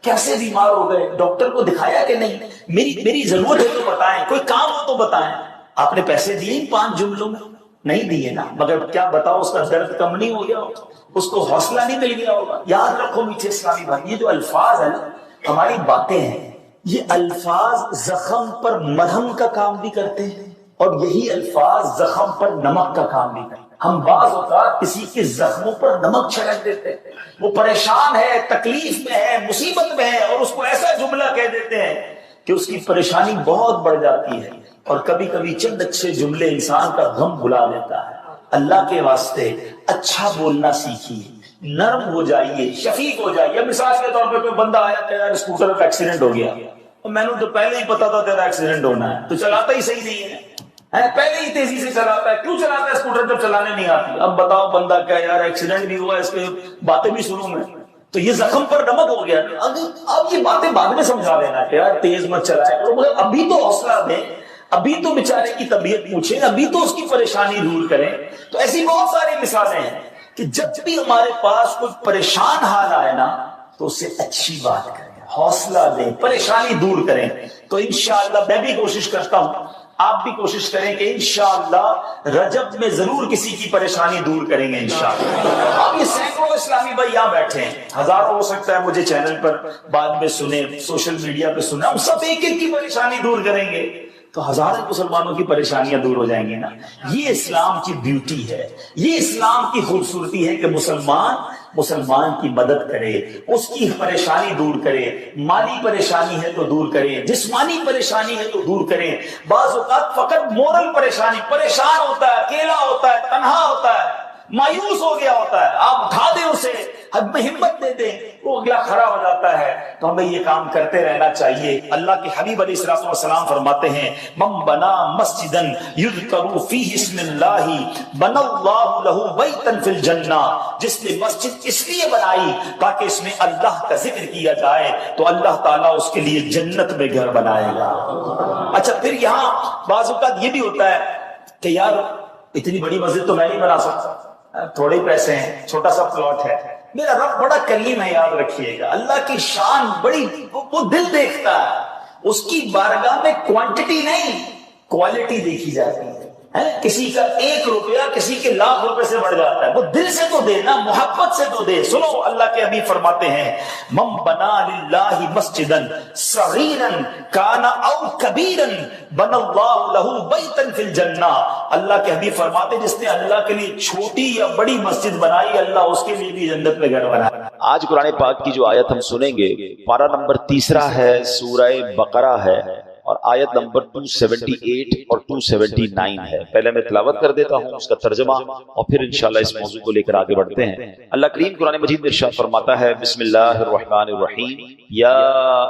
کیسے بیمار ہو گئے، ڈاکٹر کو دکھایا کہ نہیں، میری ضرورت ہے تو بتائیں، کوئی کام ہو تو بتائیں۔ آپ نے پیسے دیے 5 جملوں میں؟ نہیں دیے نا، مگر کیا بتاؤ اس کا درد کم نہیں ہو گیا ہوگا، اس کو حوصلہ نہیں مل گیا ہوگا۔ یاد رکھو میٹھے اسلامی بھائی، یہ جو الفاظ ہیں نا، ہماری باتیں ہیں، یہ الفاظ زخم پر مرہم کا کام بھی کرتے ہیں، اور یہی الفاظ زخم پر نمک کا کام بھی کرتے ہیں۔ ہم بعض اوقات کسی کے زخموں پر نمک چھڑک دیتے ہیں، وہ پریشان ہے، تکلیف میں ہے، مصیبت میں ہے، اور اس کو ایسا جملہ کہہ دیتے ہیں کہ اس کی پریشانی بہت بڑھ جاتی ہے۔ اور کبھی کبھی چند اچھے جملے انسان کا غم بھلا دیتا ہے۔ اللہ کے واسطے اچھا بولنا سیکھیے، نرم ہو جائیے، شفیق ہو جائیے۔ مثال کے طور پہ کوئی بندہ آیا کہ یار اسکوٹر کا ایکسیڈنٹ ہو گیا، اور میں نے تو پہلے ہی پتا تھا تیرا ایکسیڈنٹ ہونا ہے، تو چلاتا ہی صحیح نہیں ہے، پہلے ہی تیزی سے چلاتا ہے، کیوں چلاتا ہے اسکوٹر جب چلانے نہیں آتی؟ اب بتاؤ بندہ کیا یار ایکسیڈنٹ بھی ہوا، اس کے باتیں بھی سنوں میں، تو یہ زخم پر نمک ہو گیا۔ اب یہ باتیں بعد میں سمجھا دینا کہ یار تیز مت چلائے، ابھی تو حوصلہ دیں، ابھی تو بیچارے کی طبیعت پوچھیں، ابھی تو اس کی پریشانی دور کریں۔ تو ایسی بہت ساری مثالیں ہیں کہ جب بھی ہمارے پاس کوئی پریشان حال آئے نا، تو اسے اچھی بات کریں، حوصلہ دیں، پریشانی دور کریں۔ تو انشاءاللہ میں بھی کوشش کرتا ہوں، آپ بھی کوشش کریں کہ انشاءاللہ رجب میں ضرور کسی کی پریشانی دور کریں گے انشاءاللہ۔ اب یہ سینکڑوں اسلامی بھائی یہاں بیٹھے ہیں، ہزاروں ہو سکتا ہے مجھے چینل پر بعد میں سنیں، سوشل میڈیا پہ سنیں، ہم سب ایک ایک کی پریشانی دور کریں گے تو ہزاروں مسلمانوں کی پریشانیاں دور ہو جائیں گی نا۔ یہ اسلام کی بیوٹی ہے، یہ اسلام کی خوبصورتی ہے کہ مسلمان کی مدد کرے، اس کی پریشانی دور کرے، مالی پریشانی ہے تو دور کرے، جسمانی پریشانی ہے تو دور کرے۔ بعض اوقات فقط مورل پریشان ہوتا ہے، اکیلا ہوتا ہے، تنہا ہوتا ہے، مایوس ہو گیا ہوتا ہے، آپ اٹھا دیں اسے، حد میں ہمت دے دیں، وہ اگلا کھڑا ہو جاتا ہے۔ تو ہمیں یہ کام کرتے رہنا چاہیے۔ اللہ کے حبیب علیہ الصلوۃ والسلام فرماتے ہیں من بنا مسجدا یذکر فیہ اسم اللہ بنى اللہ لہ بیتا فی الجنہ، جس نے مسجد اس لیے بنائی تاکہ اس میں اللہ کا ذکر کیا جائے تو اللہ تعالیٰ اس کے لیے جنت میں گھر بنائے گا۔ اچھا پھر یہاں بعض اوقات یہ بھی ہوتا ہے کہ یار اتنی بڑی مسجد تو میں نہیں بنا سکتا، تھوڑے پیسے ہیں، چھوٹا سا پلاٹ ہے۔ میرا رب بڑا کریم ہے، یاد رکھیے گا، اللہ کی شان بڑی، وہ دل دیکھتا ہے، اس کی بارگاہ میں کوانٹٹی نہیں کوالٹی دیکھی جاتی ہے۔ کسی کا 1 روپیہ کسی کے لاکھ روپے سے بڑھ جاتا ہے. وہ دل سے تو دے نا, محبت سے تو دے. سنو اللہ کے حبیب فرماتے ہیں من بنا للہ مسجدا صغیرا کان او کبیرا بنا اللہ لہ بیتا فی الجنہ. اللہ کے حبیب فرماتے ہیں جس نے اللہ کے لیے چھوٹی یا بڑی مسجد بنائی, اللہ اس کے لیے بھی جنت میں گھر بنایا. آج قرآن پاک کی جو آیت ہم سنیں گے پارہ نمبر 3 ہے, سورہ بقرہ ہے, اور آیت نمبر 278 اور 279 ہے. پہلے میں تلاوت کر دیتا ہوں اس کا ترجمہ اور پھر انشاءاللہ اس موضوع کو لے کر آگے بڑھتے ہیں. اللہ کریم قرآن مجید میں ارشاد فرماتا ہے بسم اللہ الرحمن الرحیم یا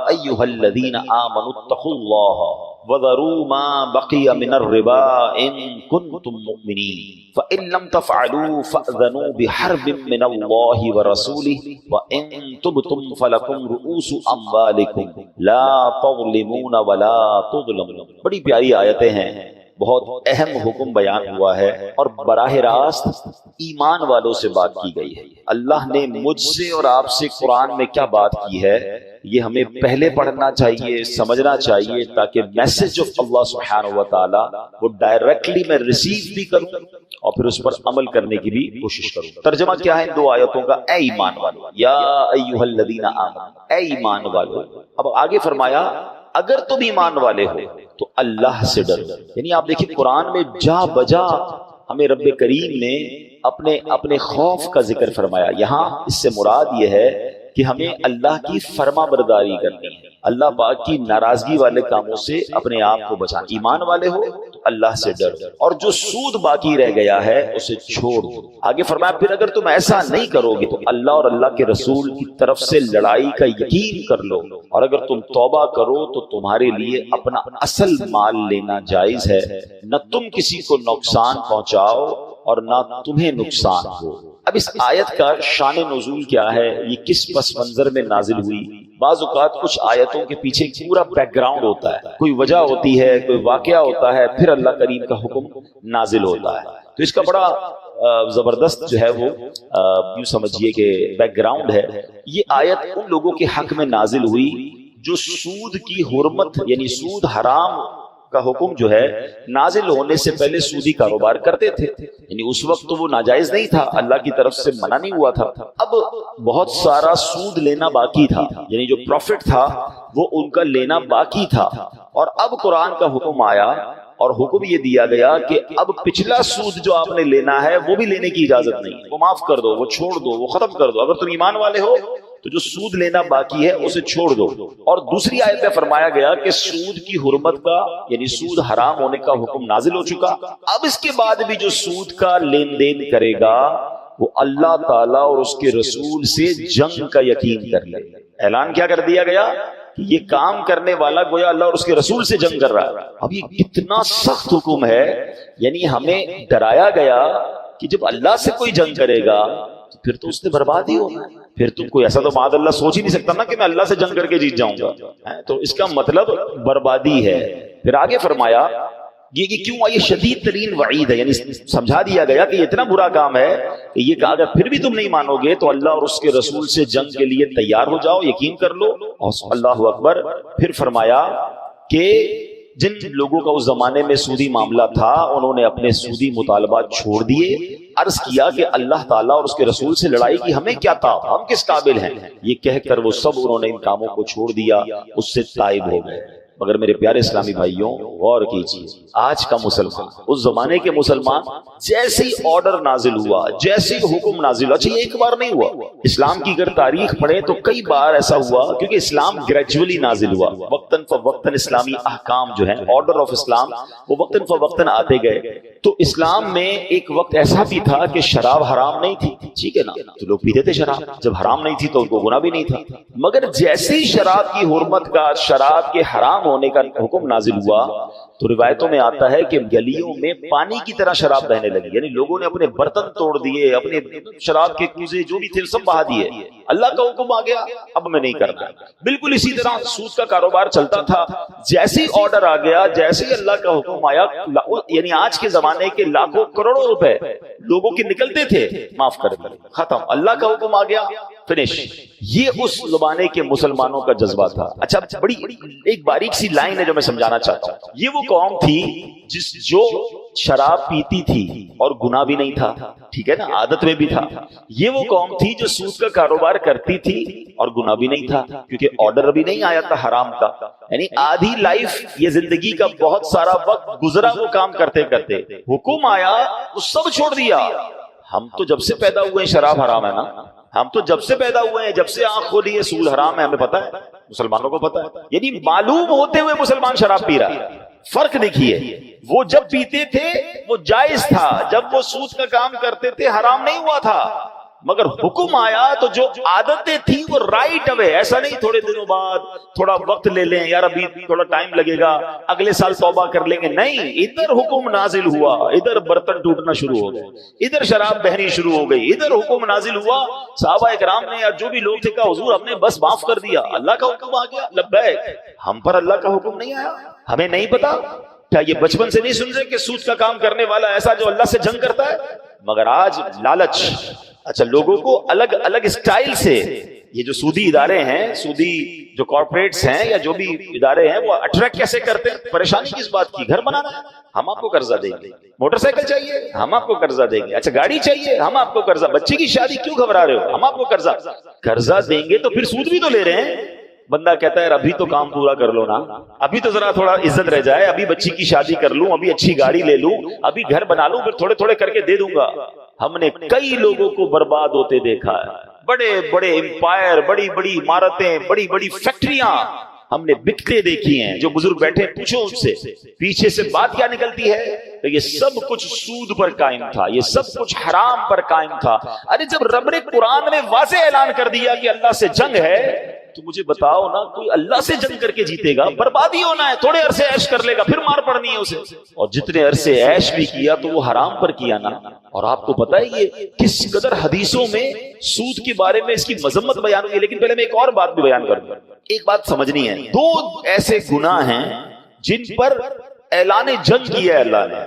ایھا الذین آمنوا اتقوا اللہ وذروا ما بقی من الربا ان کنتم مؤمنین فإن لم تفعلوا فأذنوا بحرب من اللہ ورسولہ وإن تبتم فلکم رؤوس اموالکم لا تظلمون ولا تظلمون. بڑی پیاری آیتیں ہیں, بہت اہم حکم بیان ہوا ہے اور براہ راست ایمان والوں سے بات کی گئی ہے. اللہ نے مجھ سے اور آپ سے قرآن میں کیا بات کی ہے یہ ہمیں پہلے پڑھنا چاہیے, سمجھنا چاہیے, تاکہ میسج آف اللہ سبحانہ و تعالی وہ ڈائریکٹلی میں ریسیو بھی کروں اور پھر اس پر عمل کرنے کی بھی کوشش کروں. ترجمہ کیا ہے ان 2 آیتوں کا؟ اے ایمان والو, یا ایھا الذین آمنوا, اے ایمان والو. اب آگے فرمایا اگر تم ایمان والے ہو تو اللہ سے ڈرو. یعنی آپ دیکھیں قرآن میں جا بجا ہمیں رب کریم نے اپنے خوف کا ذکر فرمایا. یہاں اس سے مراد یہ ہے کہ ہمیں اللہ کی فرما برداری کرنی ہے, اللہ پاک کی ناراضگی والے کاموں سے اپنے آپ کو بچانا. ایمان والے ہو تو اللہ سے ڈرو اور جو سود باقی رہ گیا ہے اسے چھوڑ دو. آگے فرمایا پھر اگر تم ایسا نہیں کرو گے تو اللہ اور اللہ کے رسول کی طرف سے لڑائی کا یقین کر لو, اور اگر تم توبہ کرو تو تمہارے لیے اپنا اصل مال لینا جائز ہے, نہ تم کسی کو نقصان پہنچاؤ اور نہ تمہیں نقصان ہو. اب اس آیت کا شان نزول کیا ہے, یہ کس پس منظر میں نازل ہوئی؟ بعض اوقات کچھ آیتوں کے پیچھے پورا بیک گراؤنڈ ہوتا ہے, کوئی وجہ ہوتی ہے, کوئی واقعہ ہوتا ہے, پھر اللہ کریم کا حکم نازل ہوتا ہے. تو اس کا بڑا زبردست جو ہے وہ یوں سمجھیے کہ بیک گراؤنڈ ہے. یہ آیت ان لوگوں کے حق میں نازل ہوئی جو سود کی حرمت یعنی سود حرام کا حکم جو ہے نازل ہونے سے پہلے سودی کاروبار کرتے تھے. یعنی اس وقت تو وہ ناجائز نہیں تھا, اللہ کی طرف سے منع نہیں ہوا تھا. اب بہت سارا سود لینا باقی تھا, یعنی جو پروفٹ تھا وہ ان کا لینا باقی تھا, اور اب قرآن کا حکم آیا اور حکم یہ دیا گیا کہ اب پچھلا سود جو آپ نے لینا ہے وہ بھی لینے کی اجازت نہیں, وہ معاف کر دو, وہ چھوڑ دو, وہ ختم کر دو. اگر تم ایمان والے ہو تو جو سود لینا باقی ہے اسے چھوڑ دو. اور دوسری آیت میں فرمایا گیا کہ سود کی حرمت کا یعنی سود حرام ہونے کا حکم نازل ہو چکا. اب اس کے بعد بھی جو سود کا لین دین کرے گا وہ اللہ تعالیٰ اور اس کے رسول سے جنگ کا یقین کر لے. اعلان کیا کر دیا گیا کہ یہ کام کرنے والا گویا اللہ اور اس کے رسول سے جنگ کر رہا ہے. اب یہ کتنا سخت حکم ہے, یعنی ہمیں ڈرایا گیا کہ جب اللہ سے کوئی جنگ کرے گا پھر تو اس نے برباد ہی ہونا ہے. پھر تم کوئی ایسا تو معاذ اللہ سوچ ہی نہیں سکتا نا کہ میں اللہ سے جنگ کر کے جیت جاؤں گا, تو اس کا مطلب بربادی ہے. پھر آگے فرمایا یہ کیوں یہ شدید ترین وعید ہے, یعنی سمجھا دیا گیا کہ یہ اتنا برا کام ہے کہ یہ کہا اگر پھر بھی تم نہیں مانو گے تو اللہ اور اس کے رسول سے جنگ کے لیے تیار ہو جاؤ, یقین کر لو. اور اللہ اکبر. پھر فرمایا کہ جن لوگوں کا اس زمانے میں سودی معاملہ تھا انہوں نے اپنے سودی مطالبات چھوڑ دیے. عرض کیا کہ اللہ تعالیٰ اور اس کے رسول سے لڑائی کی ہمیں کیا تھا, ہم کس قابل ہیں. یہ کہہ کر وہ سب انہوں نے ان کاموں کو چھوڑ دیا, اس سے تائب ہو گئے. مگر میرے پیارے اسلامی بھائیوں غور کیجیے, آج کا مسلمان اس زمانے کے مسلمان جیسے ہی آرڈر نازل ہوا, جیسے ہی حکم نازل ہوا, اچھا یہ ایک بار نہیں ہوا, اسلام کی اگر تاریخ پڑھیں تو کئی بار ایسا ہوا, کیونکہ اسلام گریجولی نازل ہوا. وقتاً فوقتاً اسلامی احکام جو ہیں آرڈر آف اسلام وہ وقتاً فوقتاً آتے گئے. تو اسلام میں ایک وقت ایسا بھی تھا کہ شراب حرام نہیں تھی, ٹھیک ہے نا, تو لوگ پیتے تھے شراب. جب حرام نہیں تھی تو ان کو گناہ بھی نہیں تھا. مگر جیسے ہی شراب کی حرمت کا, شراب کے حرام ہونے کا حکم نازل ہوا تو روایتوں میں آتا ہے کہ گلیوں میں پانی کی طرح شراب بہنے لگی. یعنی لوگوں نے اپنے برتن توڑ دیے, اپنے شراب کے کوزے جو بھی تھے سب بہا دیے. اللہ کا حکم آ گیا اب میں نہیں کرنا. بالکل اسی طرح سود کا کاروبار چلتا تھا. جیسے ہی آرڈر آ گیا, جیسے ہی اللہ کا حکم آیا, یعنی آج کے زمانے کے لاکھوں کروڑوں روپے لوگوں کے نکلتے تھے, معاف کر دیں, ختم. اللہ کا حکم آ گیا, فنش. یہ اس زمانے کے مسلمانوں کا جذبہ تھا. اچھا بڑی ایک باریک سی لائن ہے جو میں سمجھانا چاہتا ہوں. یہ وہ قوم تھی جو شراب پیتی تھی اور گناہ بھی نہیں تھا, ٹھیک ہے نا, عادت میں بھی تھا. یہ وہ قوم تھی جو سود کا کاروبار کرتی تھی اور گناہ بھی نہیں تھا, کیونکہ آرڈر ابھی نہیں آیا تھا حرام کا. یعنی آدھی لائف, یہ زندگی کا بہت سارا وقت گزرا وہ کام کرتے کرتے. حکم آیا وہ سب چھوڑ دیا. ہم تو جب سے پیدا ہوئے ہیں شراب حرام ہے نا, ہم تو جب سے پیدا ہوئے ہیں, جب سے آنکھ کھولی ہے سود حرام ہے, ہمیں پتا ہے, مسلمانوں کو پتا ہے. یعنی معلوم ہوتے ہوئے مسلمان شراب پی رہا ہے. فرق دیکھیے, وہ جب پیتے تھے وہ جائز تھا, جب وہ سود کا کام کرتے تھے حرام نہیں ہوا تھا. مگر حکم آیا تو جو عادتیں تھیں وہ رائٹ اوے, ایسا نہیں تھوڑے دنوں بعد تھوڑا وقت لے لیں یار, ابھی تھوڑا ٹائم لگے گا, اگلے سال توبہ کر لیں گے. نہیں, ادھر حکم نازل ہوا, ادھر برتن ٹوٹنا شروع ہو گئے, ادھر شراب بہنی شروع ہو گئی, ادھر حکم نازل ہوا. صحابہ اکرام نے یا جو بھی لوگ تھے کہا حضور ہم نے بس معاف کر دیا, اللہ کا حکم آ گیا, لبیک. ہم پر اللہ کا حکم نہیں آیا, ہمیں نہیں پتا. کیا یہ بچپن سے نہیں سن رہے کہ سود کا کام کرنے والا ایسا جو اللہ سے جنگ کرتا ہے؟ مگر آج لالچ, اچھا لوگوں کو الگ الگ اسٹائل سے, یہ جو سودی ادارے ہیں, سودی جو کارپوریٹس ہیں یا جو بھی ادارے ہیں, وہ اٹریکٹ کیسے کرتے ہیں؟ پریشانی کس بات کی؟ گھر بنانا ہے, ہم آپ کو قرضہ دیں گے. موٹر سائیکل چاہیے, ہم آپ کو قرضہ دیں گے. اچھا گاڑی چاہیے, ہم آپ کو قرضہ. بچے کی شادی کیوں گھبرا رہے ہو, ہم آپ کو قرضہ دیں گے. تو پھر سود بھی تو لے رہے ہیں. بندہ کہتا ہے ابھی تو کام پورا کر لو نا, ابھی تو ذرا تھوڑا عزت رہ جائے, ابھی بچی کی شادی کر لوں, ابھی اچھی گاڑی لے لوں, ابھی گھر بنا لوں, پھر تھوڑے تھوڑے کر کے دے دوں گا. ہم نے کئی لوگوں کو برباد ہوتے دیکھا ہے. بڑے بڑے امپائر, بڑی بڑی عمارتیں, بڑی بڑی فیکٹریاں ہم نے بکتے دیکھی ہیں. جو بزرگ بیٹھے پوچھو ان سے, پیچھے سے بات کیا نکلتی ہے؟ تو یہ سب کچھ سود پر قائم تھا, یہ سب کچھ حرام پر قائم تھا. ارے جب رب نے قرآن میں واضح اعلان کر دیا کہ اللہ سے جنگ ہے, تو مجھے بتاؤ نا, کوئی اللہ سے جنگ کر کے جیتے گا؟ بربادی ہونا ہے. تھوڑے عرصے عیش کر لے گا, پھر مار پڑنی ہے اسے. اور جتنے عرصے عیش بھی کیا تو وہ حرام پر کیا نا. اور آپ کو پتا ہے یہ کس قدر حدیثوں میں سود کے بارے میں اس کی مذمت بیان ہوئی ہے. لیکن پہلے میں ایک اور بات بھی بیان کر دوں. ایک بات سمجھنی ہے, دو ایسے گناہ ہیں جن پر اعلان جنگ کیا ہے اللہ نے.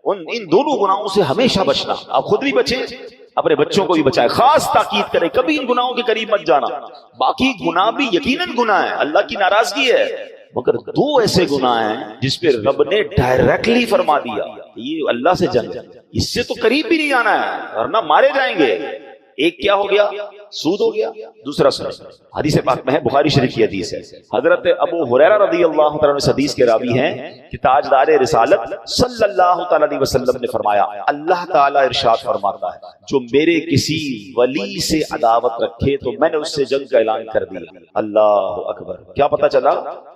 ان دونوں گناہوں سے ہمیشہ بچنا. آپ خود بھی بچیں, اپنے بچوں کو بھی بچائیں. خاص تاکید کریں کبھی ان گناہوں کے قریب مت جانا. باقی گناہ بھی یقیناً گناہ ہے, اللہ کی ناراضگی ہے, مگر دو ایسے گناہ ہیں جس پہ رب نے ڈائریکٹلی فرما دیا یہ اللہ سے جنگ, اس سے تو قریب بھی نہیں آنا ہے ورنہ مارے جائیں گے. ایک کیا ہو گیا؟ سود ہو گیا. دوسرا سنیں, حدیث پاک میں ہے, بخاری شریف کی حدیث ہے. حضرت ابو ہریرہ رضی اللہ تعالیٰ عنہ حدیث کے راوی ہیں کہ تاجدار رسالت صلی اللہ تعالیٰ علیہ وسلم نے فرمایا, اللہ تعالیٰ ارشاد فرماتا ہے جو میرے کسی ولی سے عداوت رکھے تو میں نے اس سے جنگ کا اعلان کر دیا. اللہ اکبر. کیا پتا چلا؟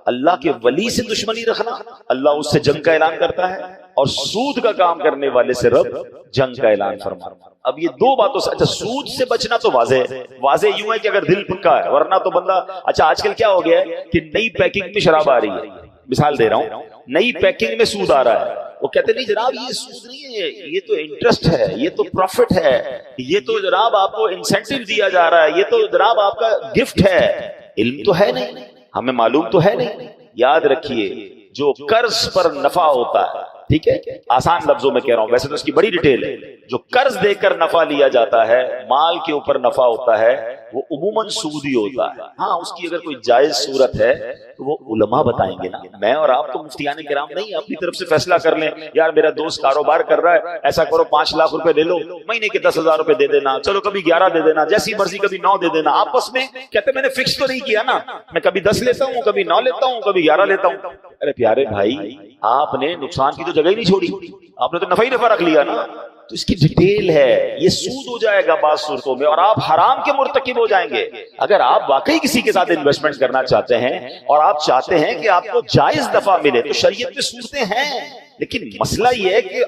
اللہ کے ولی سے دشمنی رکھنا, اللہ اس سے جنگ کا اعلان کرتا ہے, اور سود کا کام کرنے والے سے رب جنگ کا اعلان فرما. اب یہ دو باتوں سے, اچھا سود سے بچنا تو واضح یوں ہے کہ اگر دل پکا ہے, ورنہ تو بندہ, اچھا آج کل کیا ہو گیا ہے کہ نئی پیکنگ میں شراب آ رہی ہے, مثال دے رہا ہوں, نئی پیکنگ میں سود آ رہا ہے. وہ کہتے نہیں جناب یہ سود نہیں ہے, یہ تو انٹرسٹ ہے, یہ تو پروفٹ ہے, یہ تو جناب آپ کو انسینٹیو دیا جا رہا ہے, یہ تو جناب آپ کا گفٹ ہے. علم تو ہے نہیں, ہمیں معلوم تو ہے نہیں. یاد رکھیے جو قرض پر نفع ہوتا ہے, ٹھیک ہے, آسان لفظوں میں کہہ رہا ہوں, ویسے تو اس کی بڑی ڈیٹیل ہے, جو قرض دے کر نفع لیا جاتا ہے, مال کے اوپر نفع ہوتا ہے, وہ عموماً سودی ہوتا ہے. ہاں اس کی اگر کوئی جائز صورت ہے تو وہ علماء بتائیں گے نا. میں اور آپ تو مفتیان کرام نہیں اپنی طرف سے فیصلہ کر لیں, یار میرا دوست کاروبار کر رہا ہے, ایسا کرو 5 لاکھ روپے لے لو, مہینے کے 10,000 روپے دے دینا, چلو کبھی 11 دے دینا, جیسی مرضی, کبھی 9 دے دینا. آپس میں کہتے میں نے فکس تو نہیں کیا نا, میں کبھی 10 لیتا ہوں, کبھی 9 لیتا ہوں, کبھی 11 لیتا ہوں. ارے پیارے بھائی, آپ نے نقصان کی تو جگہ ہی نہیں چھوڑی, آپ نے تو نفع ہی نفع رکھ لیا نا. تو اس کی ڈیٹیل ہے, یہ سود ہو جائے گا بعض صورتوں میں, اور آپ حرام کے مرتکب ہو جائیں گے. اگر آپ واقعی کسی کے ساتھ انویسٹمنٹ کرنا چاہتے ہیں اور آپ چاہتے ہیں کہ آپ کو جائز نفع ملے, تو شریعت میں صورتیں ہیں. لیکن مسئلہ یہ ہے کہ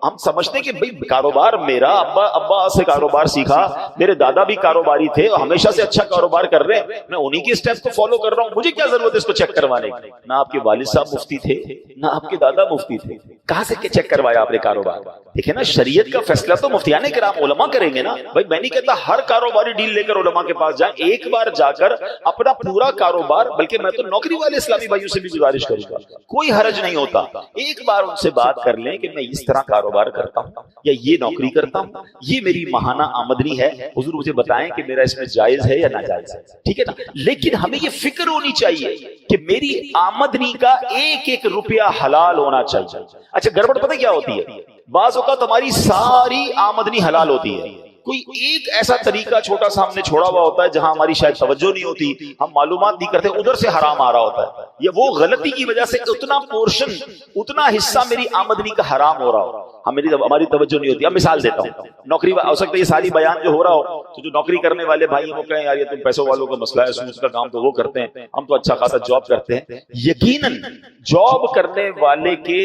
ہم سمجھتے ہیں کہ بھئی کاروبار میرا, ابا سے کاروبار سیکھا, میرے دادا بھی کاروباری تھے اور ہمیشہ سے اچھا کاروبار کر رہے ہیں, میں انہی کے سٹیپ کو فالو کر رہا ہوں, مجھے کیا ضرورت ہے اس کو چیک کروانے کی. نہ آپ کے والد صاحب مفتی تھے, نہ آپ کے دادا مفتی تھے, کہاں سے چیک کروایا آپ نے کاروبار؟ دیکھیں نا, شریعت کا فیصلہ تو مفتیان کرام علماء کریں گے نا. بھائی میں نہیں کہتا ہر کاروباری ڈیل لے کر علماء کے پاس جائیں, ایک بار جا کر اپنا پورا کاروبار, بلکہ میں تو نوکری والے اسلامی بھائیوں سے بھی گزارش کروں گا, کوئی حرج نہیں ہوتا, ایک بار ان سے بات کر لیں کہ میں اس طرح کاروبار کرتا ہوں یا یہ نوکری کرتا ہوں, یہ میری ماہانہ آمدنی ہے, حضور مجھے بتائیں کہ میرا اس میں جائز ہے یا ناجائز ہے, ٹھیک ہے نا. لیکن ہمیں یہ فکر ہونی چاہیے کہ میری آمدنی کا ایک ایک روپیہ حلال ہونا چاہیے. اچھا گڑبڑ پتہ کیا ہوتی ہے, بعض اوقات ہماری ساری آمدنی حلال ہوتی ہے, کوئی ایک ایسا طریقہ چھوٹا سا ہم نے چھوڑا ہوا ہوتا ہے جہاں ہماری شاید توجہ نہیں ہوتی, ہم معلومات نہیں کرتے, ادھر سے حرام آ رہا ہوتا ہے, یا وہ غلطی کی وجہ سے اتنا پورشن, اتنا حصہ میری آمدنی کا حرام ہو رہا ہو, ہماری توجہ نہیں ہوتی. اب مثال دیتا ہوں, نوکری ہو سکتا ہے یہ ساری بیان جو ہو رہا ہو تو جو نوکری کرنے والے بھائی وہ کہیں یار یہ تم پیسوں والوں کا مسئلہ ہے, سود کا کام تو وہ کرتے ہیں, ہم تو اچھا خاصا جاب کرتے ہیں. یقیناً جاب کرنے والے کے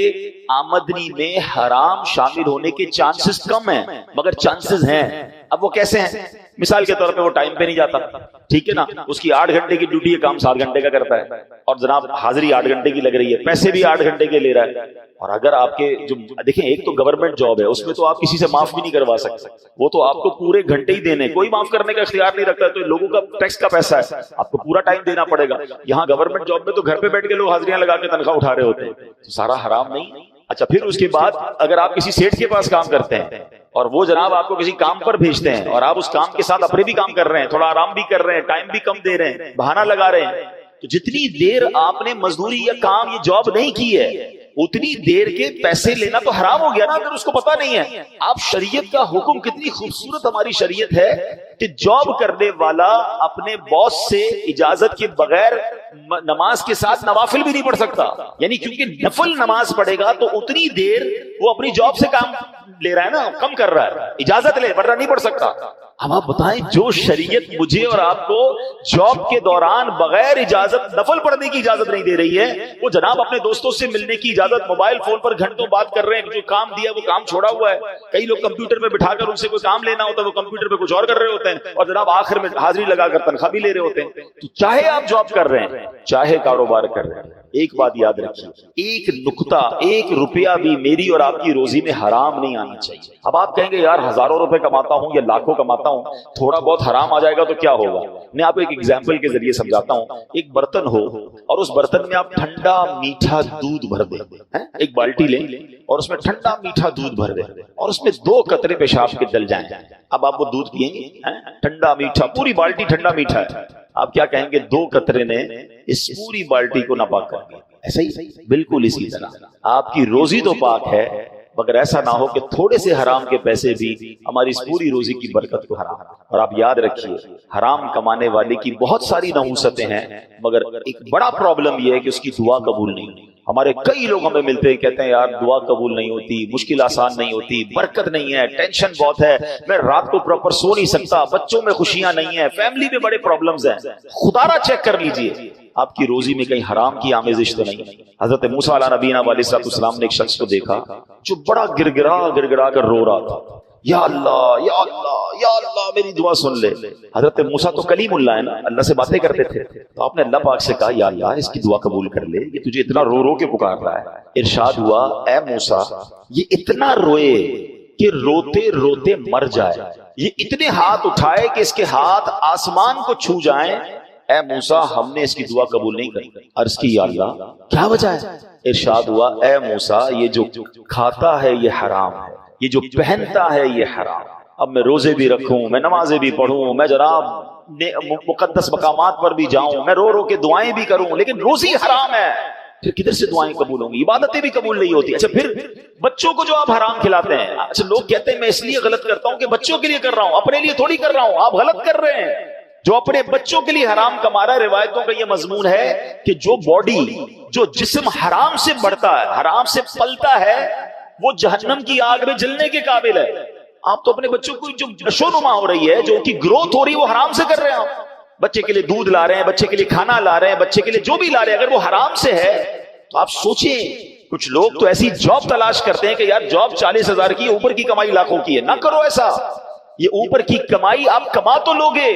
آمدنی میں حرام شامل ہونے کے چانسز کم ہیں, مگر چانسز ہیں. اب وہ کیسے ہیں؟ مثال کے طور پہ وہ ٹائم پہ نہیں جاتا, ٹھیک ہے نا, اس کی 8 گھنٹے کی ڈیوٹی ہے, کام 7 گھنٹے کا کرتا ہے, اور جناب حاضری 8 گھنٹے کی لگ رہی ہے, پیسے بھی 8 گھنٹے کے لے رہا ہے. اور اگر آپ کے جو دیکھیں, ایک تو گورنمنٹ جاب ہے, اس میں تو آپ کسی سے معاف بھی نہیں کروا سکتے, وہ تو آپ کو پورے گھنٹے ہی دینے, کوئی معاف کرنے کا اختیار نہیں رکھتا ہے, تو لوگوں کا ٹیکس کا پیسہ ہے, آپ کو پورا ٹائم دینا پڑے گا. یہاں گورنمنٹ جاب میں تو گھر پہ بیٹھ کے لوگ حاضریاں لگا کے تنخواہ اٹھا رہے ہوتے ہیں, تو سارا حرام نہیں. اچھا پھر اس کے بعد اگر آپ کسی سیٹ کے پاس کام کرتے ہیں اور وہ جناب آپ کو کسی کام پر بھیجتے ہیں اور آپ اس کام کے ساتھ اپنے بھی کام کر رہے ہیں, تھوڑا آرام بھی کر رہے ہیں, ٹائم بھی کم دے رہے ہیں, بہانہ لگا رہے ہیں, تو جتنی دیر آپ نے مزدوری یا کام یہ جاب نہیں کی ہے اتنی دیر کے پیسے لینا تو حرام ہو گیا نا, اگر اس کو پتا نہیں ہے. آپ شریعت کا حکم, کتنی خوبصورت ہماری شریعت ہے کہ جاب کرنے والا اپنے باس سے اجازت کے بغیر نماز کے ساتھ نوافل بھی نہیں پڑھ سکتا, یعنی کیونکہ نفل نماز پڑھے گا تو اتنی دیر وہ اپنی جاب سے کام لے رہا ہے نا, کم کر رہا ہے, اجازت لے ورنہ نہیں پڑھ سکتا. اب آپ بتائیں, جو شریعت مجھے اور آپ کو جاب کے دوران بغیر اجازت نفل پڑھنے کی اجازت نہیں دے رہی ہے, وہ جناب اپنے دوستوں سے ملنے کی اجازت, موبائل فون پر گھنٹوں بات کر رہے ہیں, جو کام دیا وہ کام چھوڑا ہوا ہے. کئی لوگ کمپیوٹر پہ بٹھا کر ان سے کوئی کام لینا ہوتا ہے, وہ کمپیوٹر پہ کچھ اور کر رہے ہوتے ہیں, اور جناب آخر میں حاضری لگا کر تنخواہ بھی لے رہے ہوتے ہیں. تو چاہے آپ جاب کر رہے ہیں چاہے کاروبار کر رہے ہیں, ایک بات یاد رکھیے, ایک نقطہ, ایک روپیہ بھی میری اور آپ کی روزی میں حرام نہیں آنا چاہیے. اب آپ کہیں گے یار ہزاروں روپے کماتا ہوں یا لاکھوں کماتا ہوں, تھوڑا بہت حرام آ جائے گا تو کیا ہوگا. میں آپ کو ایک ایگزامپل کے ذریعے سمجھاتا ہوں. ایک برتن ہو اور اس برتن میں آپ ٹھنڈا میٹھا دودھ بھر دیں, ایک بالٹی لیں اور اس میں ٹھنڈا میٹھا دودھ بھر دیں اور اس میں 2 قطرے پیشاب کے ڈل جائیں. اب آپ وہ دودھ پیئیں گے, ٹھنڈا میٹھا, پوری بالٹی ٹھنڈا میٹھا ہے, آپ کیا کہیں گے 2 قطرے نے اس پوری بالٹی کو ناپاک کر دیا. ایسا ہی بالکل اسی طرح آپ کی روزی تو پاک ہے, مگر ایسا نہ ہو کہ تھوڑے سے حرام کے پیسے بھی ہماری اس پوری روزی کی برکت کو حرام. اور آپ یاد رکھیے, حرام کمانے والے کی بہت ساری نحوستیں ہیں, مگر ایک بڑا پرابلم یہ ہے کہ اس کی دعا قبول نہیں ہوتی. ہمارے کئی لوگ ہمیں ملتے ہیں, کہتے ہیں یار دعا قبول نہیں ہوتی, مشکل آسان نہیں ہوتی, برکت نہیں ہے, ٹینشن بہت ہے, میں رات کو پراپر سو نہیں سکتا, بچوں میں خوشیاں نہیں ہیں, فیملی میں بڑے پرابلمز ہیں. خدا را چیک کر لیجئے آپ کی روزی میں کہیں حرام کی آمیزش تو نہیں. حضرت موسیٰ علیہ نبینا علیہ السلام نے ایک شخص کو دیکھا جو بڑا گڑگڑا کر رو رہا تھا, یا اللہ یا اللہ یا اللہ میری دعا سن لے. حضرت موسیٰ تو کلیم اللہ ہے نا, اللہ سے باتیں کرتے تھے, تو آپ نے اللہ پاک سے کہا یا اللہ اس کی دعا قبول کر لے, یہ تجھے اتنا رو رو کے پکار رہا ہے. ارشاد ہوا اے موسیٰ یہ اتنا روئے کہ روتے روتے مر جائے, یہ اتنے ہاتھ اٹھائے کہ اس کے ہاتھ آسمان کو چھو جائیں. اے موسیٰ ہم نے اس کی دعا قبول نہیں کی. عرض کی یا اللہ کیا وجہ ہے؟ ارشاد ہوا اے موسیٰ یہ جو کھاتا ہے یہ حرام ہے, یہ جو پہنتا ہے یہ حرام. اب میں روزے بھی رکھوں, میں نمازیں بھی پڑھوں, میں جناب مقدس مقامات پر بھی جاؤں, میں رو رو کے دعائیں بھی کروں, لیکن روزی حرام ہے, پھر کدھر سے دعائیں قبول ہوں گی, عبادتیں بھی قبول نہیں ہوتی. اچھا پھر بچوں کو جو آپ حرام کھلاتے ہیں, اچھا لوگ کہتے ہیں میں اس لیے غلط کرتا ہوں کہ بچوں کے لیے کر رہا ہوں, اپنے لیے تھوڑی کر رہا ہوں. آپ غلط کر رہے ہیں. جو اپنے بچوں کے لیے حرام کما رہا ہے, روایتوں کا یہ مضمون ہے کہ جو باڈی, جو جسم حرام سے بڑھتا ہے, حرام سے پلتا ہے, وہ جہنم کی آگ میں جلنے کے قابل ہے. آپ تو اپنے بچوں کو جو نشو نما ہو رہی ہے, جو ان کی گروتھ ہو رہی ہے, وہ حرام سے کر رہے ہیں. آپ بچے کے لیے دودھ لا رہے ہیں, بچے کے لیے کھانا لا رہے ہیں, بچے کے لیے جو بھی لا رہے ہیں, اگر وہ حرام سے ہے تو آپ سوچیں. کچھ لوگ تو ایسی جاب تلاش کرتے ہیں کہ یار جاب 40,000 کی, اوپر کی کمائی لاکھوں کی ہے. نہ کرو ایسا. یہ اوپر کی کمائی آپ کما تو لوگے,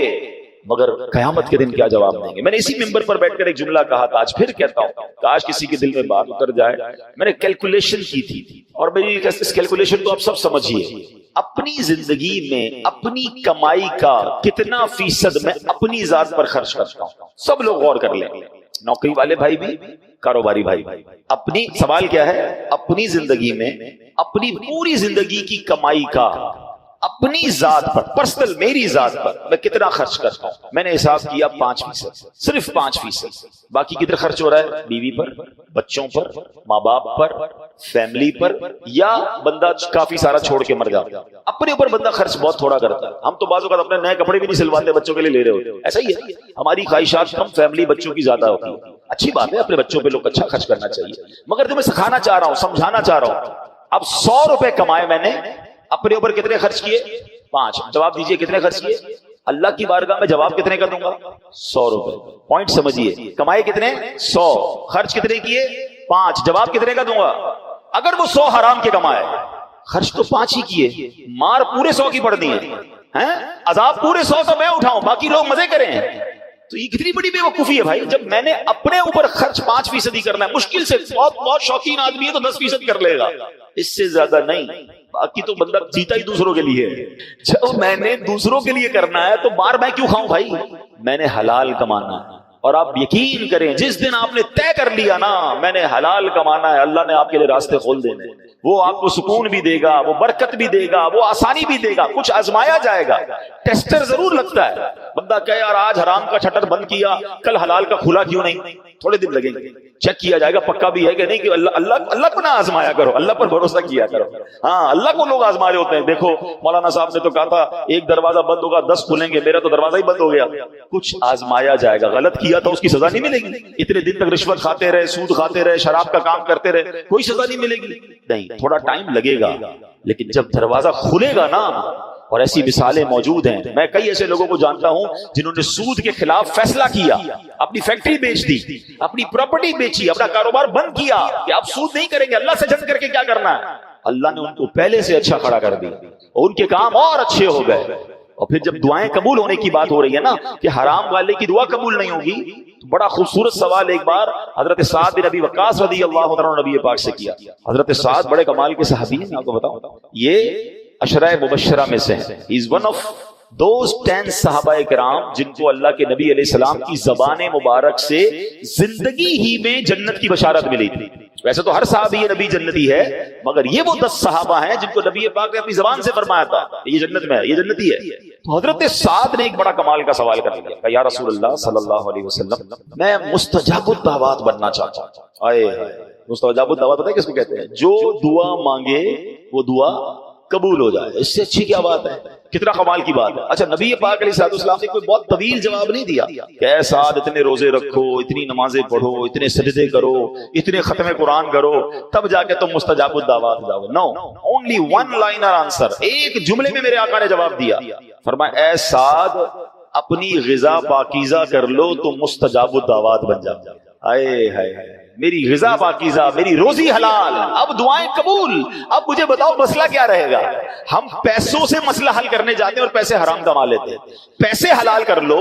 مگر قیامت کے دن کیا جواب دیں گے. میں نے اسی ممبر پر بیٹھ کر ایک جملہ کہا تھا, آج پھر کہتا ہوں, کاش کسی کے دل میں بات اتر جائے. میں نے کیلکولیشن کی تھی, اور میری اس کیلکولیشن کو آپ سب سمجھیے. اپنی زندگی میں اپنی کمائی کا کتنا فیصد میں اپنی ذات پر خرچ کرتا ہوں, سب لوگ غور کر لیں. نوکری والے بھائی بھی، کاروباری بھائی بھی، اپنی سوال کیا ہے، اپنی زندگی میں اپنی پوری زندگی کی کمائی کا اپنی ذات پر، پرسنل میری ذات پر میں کتنا خرچ کرتا ہوں؟ میں نے حساب کیا 5%، صرف 5%۔ باقی کدھر خرچ ہو رہا ہے؟ بیوی پر، بچوں پر، ماں باپ پر، فیملی پر، یا بندہ کافی سارا چھوڑ کے مر جاتا ہے۔ اپنے اوپر بندہ خرچ بہت تھوڑا کرتا ہے۔ ہم تو بعض اوقات اپنے نئے کپڑے بھی نہیں سلواتے، بچوں کے لیے لے رہے ہوتے ہیں۔ ایسا ہی ہے، ہماری خواہشات کم، فیملی بچوں کی زیادہ ہوتی ہے۔ اچھی بات ہے، اپنے بچوں پہ لوگ اچھا خرچ کرنا چاہیے، مگر تمہیں سکھانا چاہ رہا ہوں، سمجھانا چاہ رہا ہوں۔ اب 100 روپے کمائے میں نے، اپنے اوپر کتنے خرچ کیے؟ 5۔ جواب دیجئے کتنے خرچ کیے؟ اللہ کی بارگاہ میں جواب کتنے کا دوں گا؟ 100 روپے۔ پوائنٹ سمجھیے، کمائے کتنے؟ 100، خرچ کتنے کیے؟ 5۔ جواب کتنے کا دوں گا؟ اگر وہ 100 حرام کے کمائے، خرچ تو 5 ہی کیے، مار پورے 100 کی پڑنی ہے، عذاب پورے 100 تو میں اٹھاؤں، باقی لوگ مزے کریں۔ تو یہ کتنی بڑی بے وقوفی ہے بھائی، جب میں نے اپنے اوپر خرچ 5% ہی کرنا ہے، مشکل سے بہت شوقین آدمی ہے تو 10% کر لے گا، اس سے زیادہ نہیں۔ باقی تو بندہ جیتا ہی دوسروں کے لیے ہے۔ جب میں نے دوسروں کے لیے کرنا ہے تو بار میں کیوں کھاؤں بھائی؟ میں نے حلال کمانا ہے، اور آپ یقین کریں جس دن آپ نے طے کر لیا نا میں نے حلال کمانا ہے، اللہ نے آپ کے لیے راستے کھول دینے، وہ آپ کو سکون بھی دے گا، وہ برکت بھی دے گا، وہ آسانی بھی دے گا۔ کچھ آزمایا جائے گا، ٹیسٹر ضرور لگتا ہے، بندہ کہے یار آج حرام کا شٹر بند کیا، کل حلال کا کھلا کیوں نہیں؟ تھوڑے دن لگیں گے، چیک کیا جائے گا پکا بھی ہے کہ نہیں، کہ اللہ کو نہ آزمایا کرو، اللہ پر بھروسہ کیا کرو۔ ہاں، اللہ کو لوگ آزما رہے ہوتے ہیں، دیکھو مولانا صاحب نے تو کہا تھا ایک دروازہ بند ہوگا 10 کھلیں گے، میرا تو دروازہ ہی بند ہو گیا۔ کچھ آزمایا جائے گا، غلط کیا تو اس کی سزا نہیں ملے گی، اتنے دن تک رشوت کھاتے رہے، سود کھاتے رہے، شراب کا کام کرتے رہے، کوئی سزا نہیں ملے گی، نہیں، تھوڑا ٹائم لگے گا، لیکن جب دروازہ کھلے گا نا، اور ایسی مثالیں موجود ہیں، میں کئی ایسے لوگوں کو جانتا ہوں جنہوں نے سود کے خلاف فیصلہ کیا، اپنی فیکٹری بیچ دی، اپنی پراپرٹی بیچی، اپنا کاروبار بند کیا کہ آپ سود نہیں کریں گے، اللہ سے جنگ کر کے کیا کرنا ہے۔ اللہ نے ان کو پہلے سے اچھا کھڑا کر دیا اور ان کے کام اور اچھے ہو گئے۔ اور پھر جب دعائیں قبول ہونے کی بات ہو رہی ہے نا کہ حرام والے کی دعا قبول نہیں ہوگی، تو بڑا خوبصورت سوال ایک بار حضرت سعد بن ابی وقاص رضی اللہ عنہ نبی پاک سے کیا۔ حضرت سعد بڑے کمال کے صحابی ہیں، آپ کو بتاؤں، یہ عشرہ مبشرہ میں سے ہیں۔ He is one of those 10 صحابہ کرام جن کو اللہ کے نبی علیہ السلام کی زبان مبارک سے زندگی ہی میں جنت کی بشارت ملی تھی۔ ویسے تو ہر صحابی نبی جنتی ہے، مگر یہ وہ 10 صحابہ ہیں جن کو نبی پاک نے اپنی زبان سے فرمایا تھا یہ جنت میں ہے، یہ جنتی ہے۔ تو حضرت سعد نے ایک بڑا کمال کا سوال کر لیا کہ یا رسول اللہ صلی اللہ علیہ وسلم، میں مستجاب الدعوات بننا چاہتا ہوں۔ آئے مستجاب الدعوات پتہ ہے کس کو کہتے ہیں؟ جو دعا مانگے وہ دعا قبول ہو جائے، اس سے اچھی کیا بات ہے؟ کتنا کمال کی بات ہے۔ اچھا، نبی پاک علیہ السلام نے کوئی بہت طویل جواب نہیں دیا کہ اے سعد اتنے روزے رکھو، اتنی نمازیں پڑھو، اتنے سجدے کرو، اتنے ختم قرآن کرو، تب جا کے تم مستجاب الدعوات جاؤ گے۔ نو، اونلی ون لائنر آنسر، ایک جملے میں میرے آقا نے جواب دیا، فرمایا اے سعد اپنی غذا پاکیزہ کر لو تو مستجاب الدعوات بن جاؤ۔ آئے ہائے، میری غذا پاکیزہ، میری روزی حلال، اب دعائیں قبول۔ اب مجھے بتاؤ مسئلہ کیا رہے گا؟ ہم پیسوں سے مسئلہ حل کرنے جاتے ہیں اور پیسے حرام کما لیتے ہیں۔ پیسے حلال کر لو،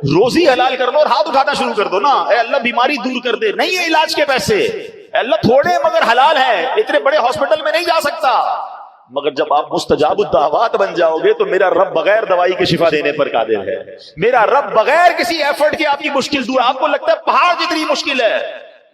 روزی حلال کر لو اور ہاتھ اٹھانا شروع کر دو نا، اے اللہ بیماری دور کر دے، نہیں ہے علاج کے پیسے، اے اللہ تھوڑے مگر حلال ہیں، اتنے بڑے ہاسپٹل میں نہیں جا سکتا۔ مگر جب آپ مستجاب الدعوات بن جاؤ گے تو میرا رب بغیر دوائی کے شفا دینے پر قادر ہے، میرا رب بغیر کسی ایفرٹ کے آپ کی مشکل دور۔ آپ کو لگتا ہے پہاڑ جتنی مشکل ہے،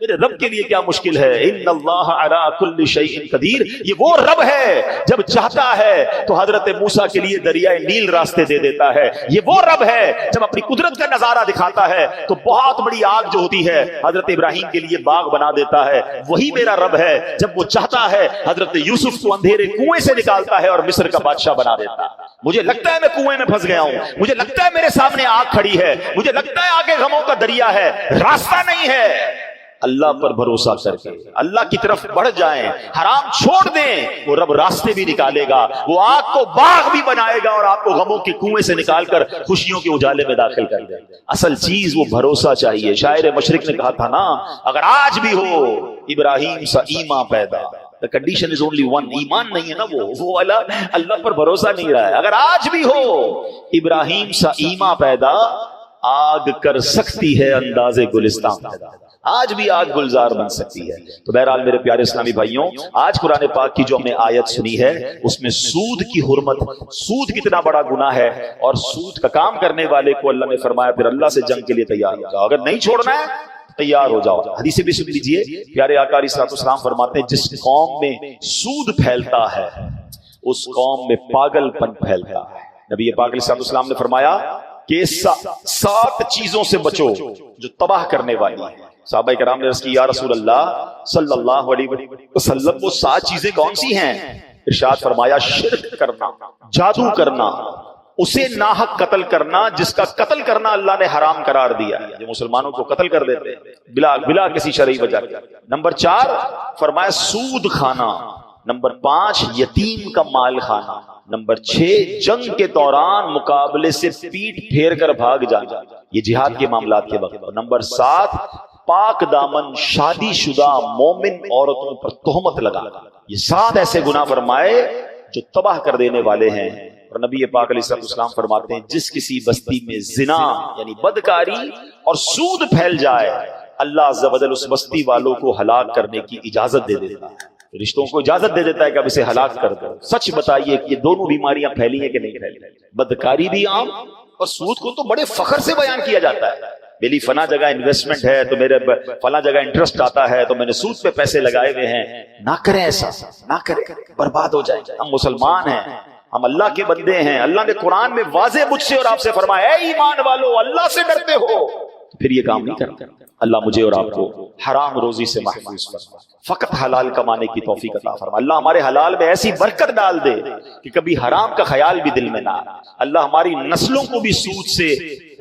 میرے رب کے لیے کیا مشکل ہے؟ ان اللہ علی کل شیء قدیر، یہ وہ رب ہے جب چاہتا ہے تو حضرت موسیٰ کے لیے دریائے نیل راستے دے دیتا ہے، یہ وہ رب ہے جب اپنی قدرت کا نظارہ دکھاتا ہے تو بہت بڑی آگ جو ہوتی ہے حضرت ابراہیم کے لیے باغ بنا دیتا ہے، وہی میرا رب ہے جب وہ چاہتا ہے حضرت یوسف کو اندھیرے کنویں سے نکالتا ہے اور مصر کا بادشاہ بنا دیتا ہے۔ مجھے لگتا ہے میں کنویں میں پھنس گیا ہوں، مجھے لگتا ہے میرے سامنے آگ کھڑی ہے، مجھے لگتا ہے آگے غموں کا دریا ہے، راستہ نہیں ہے، اللہ پر بھروسہ کر کے اللہ کی طرف بڑھ جائیں، حرام چھوڑ دیں، وہ رب راستے بھی نکالے گا، وہ آگ کو باغ بھی بنائے گا اور آپ کو غموں کے کنویں سے نکال کر خوشیوں کے اجالے میں داخل کر دے گا۔ اصل چیز وہ بھروسہ چاہیے۔ شاعر مشرق نے کہا تھا نا، اگر آج بھی ہو ابراہیم سا ایمان پیدا، the condition is only one، ایمان نہیں ہے نا، وہ اللہ پر بھروسہ نہیں رہا ہے۔ اگر آج بھی ہو ابراہیم سا ایمان پیدا، آگ کر سکتی ہے انداز گلستان پیدا، آج بھی آگ گلزار بن سکتی ہے۔ تو بہرحال میرے پیارے اسلامی بھائیوں، آج قرآن پاک کی جو ہم نے آیت سنی ہے اس میں سود کی حرمت، سود کتنا بڑا گناہ ہے، اور سود کا کام کرنے والے کو اللہ نے فرمایا پھر اللہ سے جنگ کے لیے تیار ہو جاؤ، اگر نہیں چھوڑنا ہے تیار ہو جاؤ. حدیث بھی سن لیجئے. پیارے آقا علیہ الصلوۃ والسلام فرماتے ہیں جس قوم میں سود پھیلتا ہے اس قوم میں پاگل پن پھیلتا ہے. نبی پاک علیہ الصلوۃ والسلام نے فرمایا کہ 7 چیزوں سے بچو جو تباہ کرنے والی ہیں. صحابہ کرام نے عرض کی یا رسول اللہ صلی اللہ علیہ وسلم وہ 7 چیزیں کون سی ہیں؟ ارشاد فرمایا شرک کرنا، جادو کرنا، اسے ناحق قتل کرنا جس کا قتل کرنا اللہ نے حرام قرار دیا ہے، جو مسلمانوں کو قتل کر دیتے ہیں بلا کسی شرعی وجہ کے. نمبر 4 فرمایا سود کھانا. نمبر 5 یتیم کا مال کھانا. نمبر 6 جنگ کے دوران مقابلے سے پیٹ پھیر کر بھاگ جانا، یہ جہاد کے معاملات کے وقت. نمبر 7 پاک دامن شادی شدہ مومن عورتوں پر تہمت لگانا. یہ 7 ایسے گناہ فرمائے جو تباہ کر دینے والے ہیں. اور نبی پاک علیہ السلام فرماتے ہیں جس کسی بستی میں زنا یعنی بدکاری اور سود پھیل جائے اللہ عز و جل اس بستی والوں کو ہلاک کرنے کی اجازت دے دیتا ہے، رشتوں کو اجازت دے دیتا ہے کہ اب اسے ہلاک کر دو. سچ بتائیے کہ یہ دونوں بیماریاں پھیلی ہیں کہ نہیں پھیلی؟ بدکاری بھی عام اور سود کو تو بڑے فخر سے بیان کیا جاتا ہے. میری فلاں جگہ انویسٹمنٹ ہے تو میرے فلاں جگہ انٹرسٹ آتا ہے تو میں نے سود پہ پیسے لگائے ہوئے ہیں. نہ کریں ایسا، نہ کریں، برباد ہو جائے. ہم مسلمان ہیں، ہم اللہ کے بندے ہیں. اللہ نے قرآن میں واضح مجھ سے اور آپ سے فرمایا اے ایمان والو اللہ سے ڈرتے ہو، پھر یہ کام نہیں کرتے. اللہ مجھے اور آپ کو حرام روزی سے محفوظ فرما، فقط حلال کمانے کی توفیق عطا فرما. اللہ ہمارے حلال میں ایسی برکت ڈال دے کہ کبھی حرام کا خیال بھی دل میں نہ آئے. اللہ ہماری نسلوں کو بھی سود سے،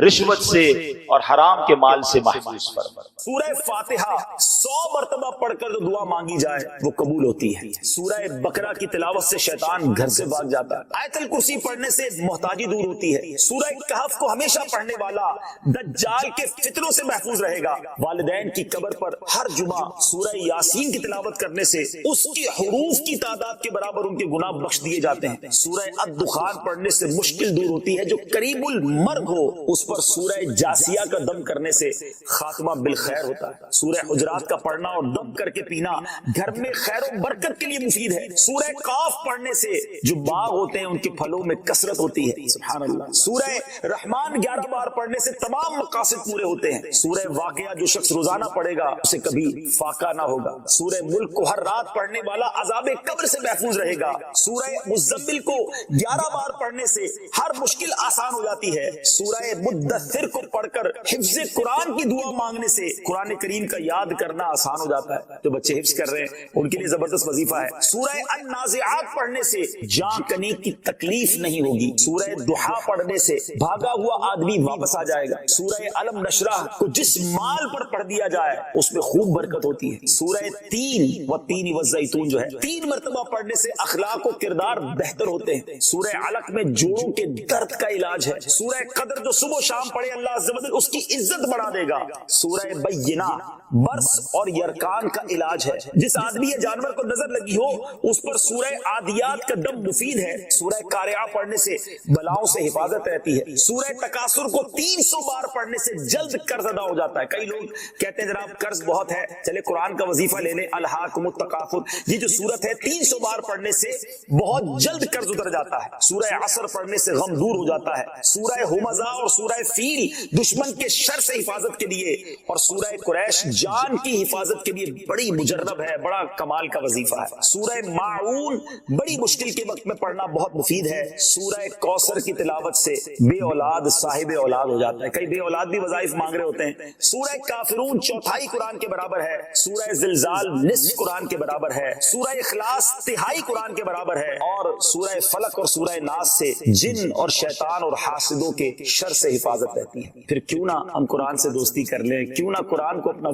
رشوت سے اور حرام کے مال سے محفوظ فرما. سورہ فاتحہ 100 مرتبہ پڑھ کر جو دعا مانگی جائے وہ قبول ہوتی ہے. سورہ بقرہ کی تلاوت سے شیطان گھر سے بھاگ جاتا ہے. آیت الکرسی پڑھنے سے محتاجی دور ہوتی ہے. سورہ کہف کو ہمیشہ پڑھنے والا دجال کے فتنوں سے محفوظ رہے گا. والدین کی قبر پر ہر جمعہ سورہ یاسین کی تلاوت کرنے سے اس کی حروف کی تعداد کے برابر ان کے گناہ بخش دیے جاتے ہیں. سورہ الدخان پڑھنے سے مشکل دور ہوتی ہے. جو قریب المرگ ہو اس پر سورہ جاسیہ کا دم کرنے سے خاتمہ بالخیر ہوتا ہے. سورہ حجرات کا پڑھنا اور دم کر کے پینا گھر میں خیر و برکت کے لیے مفید ہے. سورہ قاف پڑھنے سے جو باغ ہوتے ہیں ان کے پھلوں میں کثرت ہوتی ہے. سبحان اللہ. سورہ رحمان 11 بار پڑھنے سے تمام مقاصد پورے ہوتے ہیں. سورہ واقعہ جو شخص روزانہ پڑھے گا اسے کبھی فاقہ نہ ہوگا. سورہ ملک کو ہر رات پڑھنے والا عذاب قبر سے محفوظ رہے گا. سورہ مزمل کو 11 بار پڑھنے سے ہر مشکل آسان ہو جاتی ہے. سورہ مدثر کو پڑھ کر حفظ قرآن کی دعا مانگنے سے قرآن کریم کا یاد کرنا آسان ہو جاتا ہے. جو بچے حفظ کر رہے ہیں ان کے لیے زبردست وظیفہ ہے. سورہ النازعات پڑھنے سے جان کنی کی تکلیف نہیں ہوگی. سورہ ضحیٰ پڑھنے سے بھاگا ہوا آدمی واپس آ جائے گا. سورہ علم نشرہ کو جس مال پر پڑھ دیا جائے اس میں خوب برکت ہوتی ہے. سورہ تین والزیتون جو ہے 3 مرتبہ پڑھنے سے اخلاق و کردار بہتر ہوتے ہیں. سورہ علق میں جوڑوں کے درد کا علاج ہے. سورہ قدر جو صبح و شام پڑھے اللہ عز و جل اس کی عزت بڑھا دے گا. سورہ بینہ برس اور یرکان کا علاج ہے. جس آدمی یا جانور کو نظر لگی ہو اس پر سورہ عادیات کا دم مفید ہے. سورہ قارعہ پڑھنے سے بلاؤں سے حفاظت رہتی ہے. سورہ تکاثر کو 300 بار پڑھنے سے جلد قرض ادا ہو جاتا ہے. کئی لوگ کہتے ہیں جناب قرض بہت ہے چلے قرآن کا وظیفہ لے لیں. الہاکم التکاثر یہ جو سورت ہے 300 بار پڑھنے سے بہت جلد قرض اتر جاتا ہے. سورہ عصر پڑھنے سے غم دور ہو جاتا ہے. سورہ ہمزہ اور سورہ فیل دشمن کے شر سے حفاظت کے لیے اور سورہ قریش جان کی حفاظت کے لیے بڑی مجرب ہے، بڑا کمال کا وظیفہ ہے. سورہ ماعون بڑی مشکل کے وقت میں پڑھنا بہت مفید ہے. سورہ کوثر کی تلاوت سے بے اولاد صاحب اولاد ہو جاتا ہے. کئی بے اولاد بھی وظائف مانگ رہے ہوتے ہیں. سورہ کافرون 1/4 قرآن کے برابر ہے. سورہ زلزال نصف قرآن کے برابر ہے. سورہ اخلاص 1/3 قرآن کے برابر ہے. اور سورہ فلق اور سورہ ناس سے جن اور شیطان اور حاسدوں کے شر سے حفاظت رہتی ہے. پھر کیوں نہ ہم قرآن سے دوستی کر لیں، کیوں نہ قرآن کو اپنا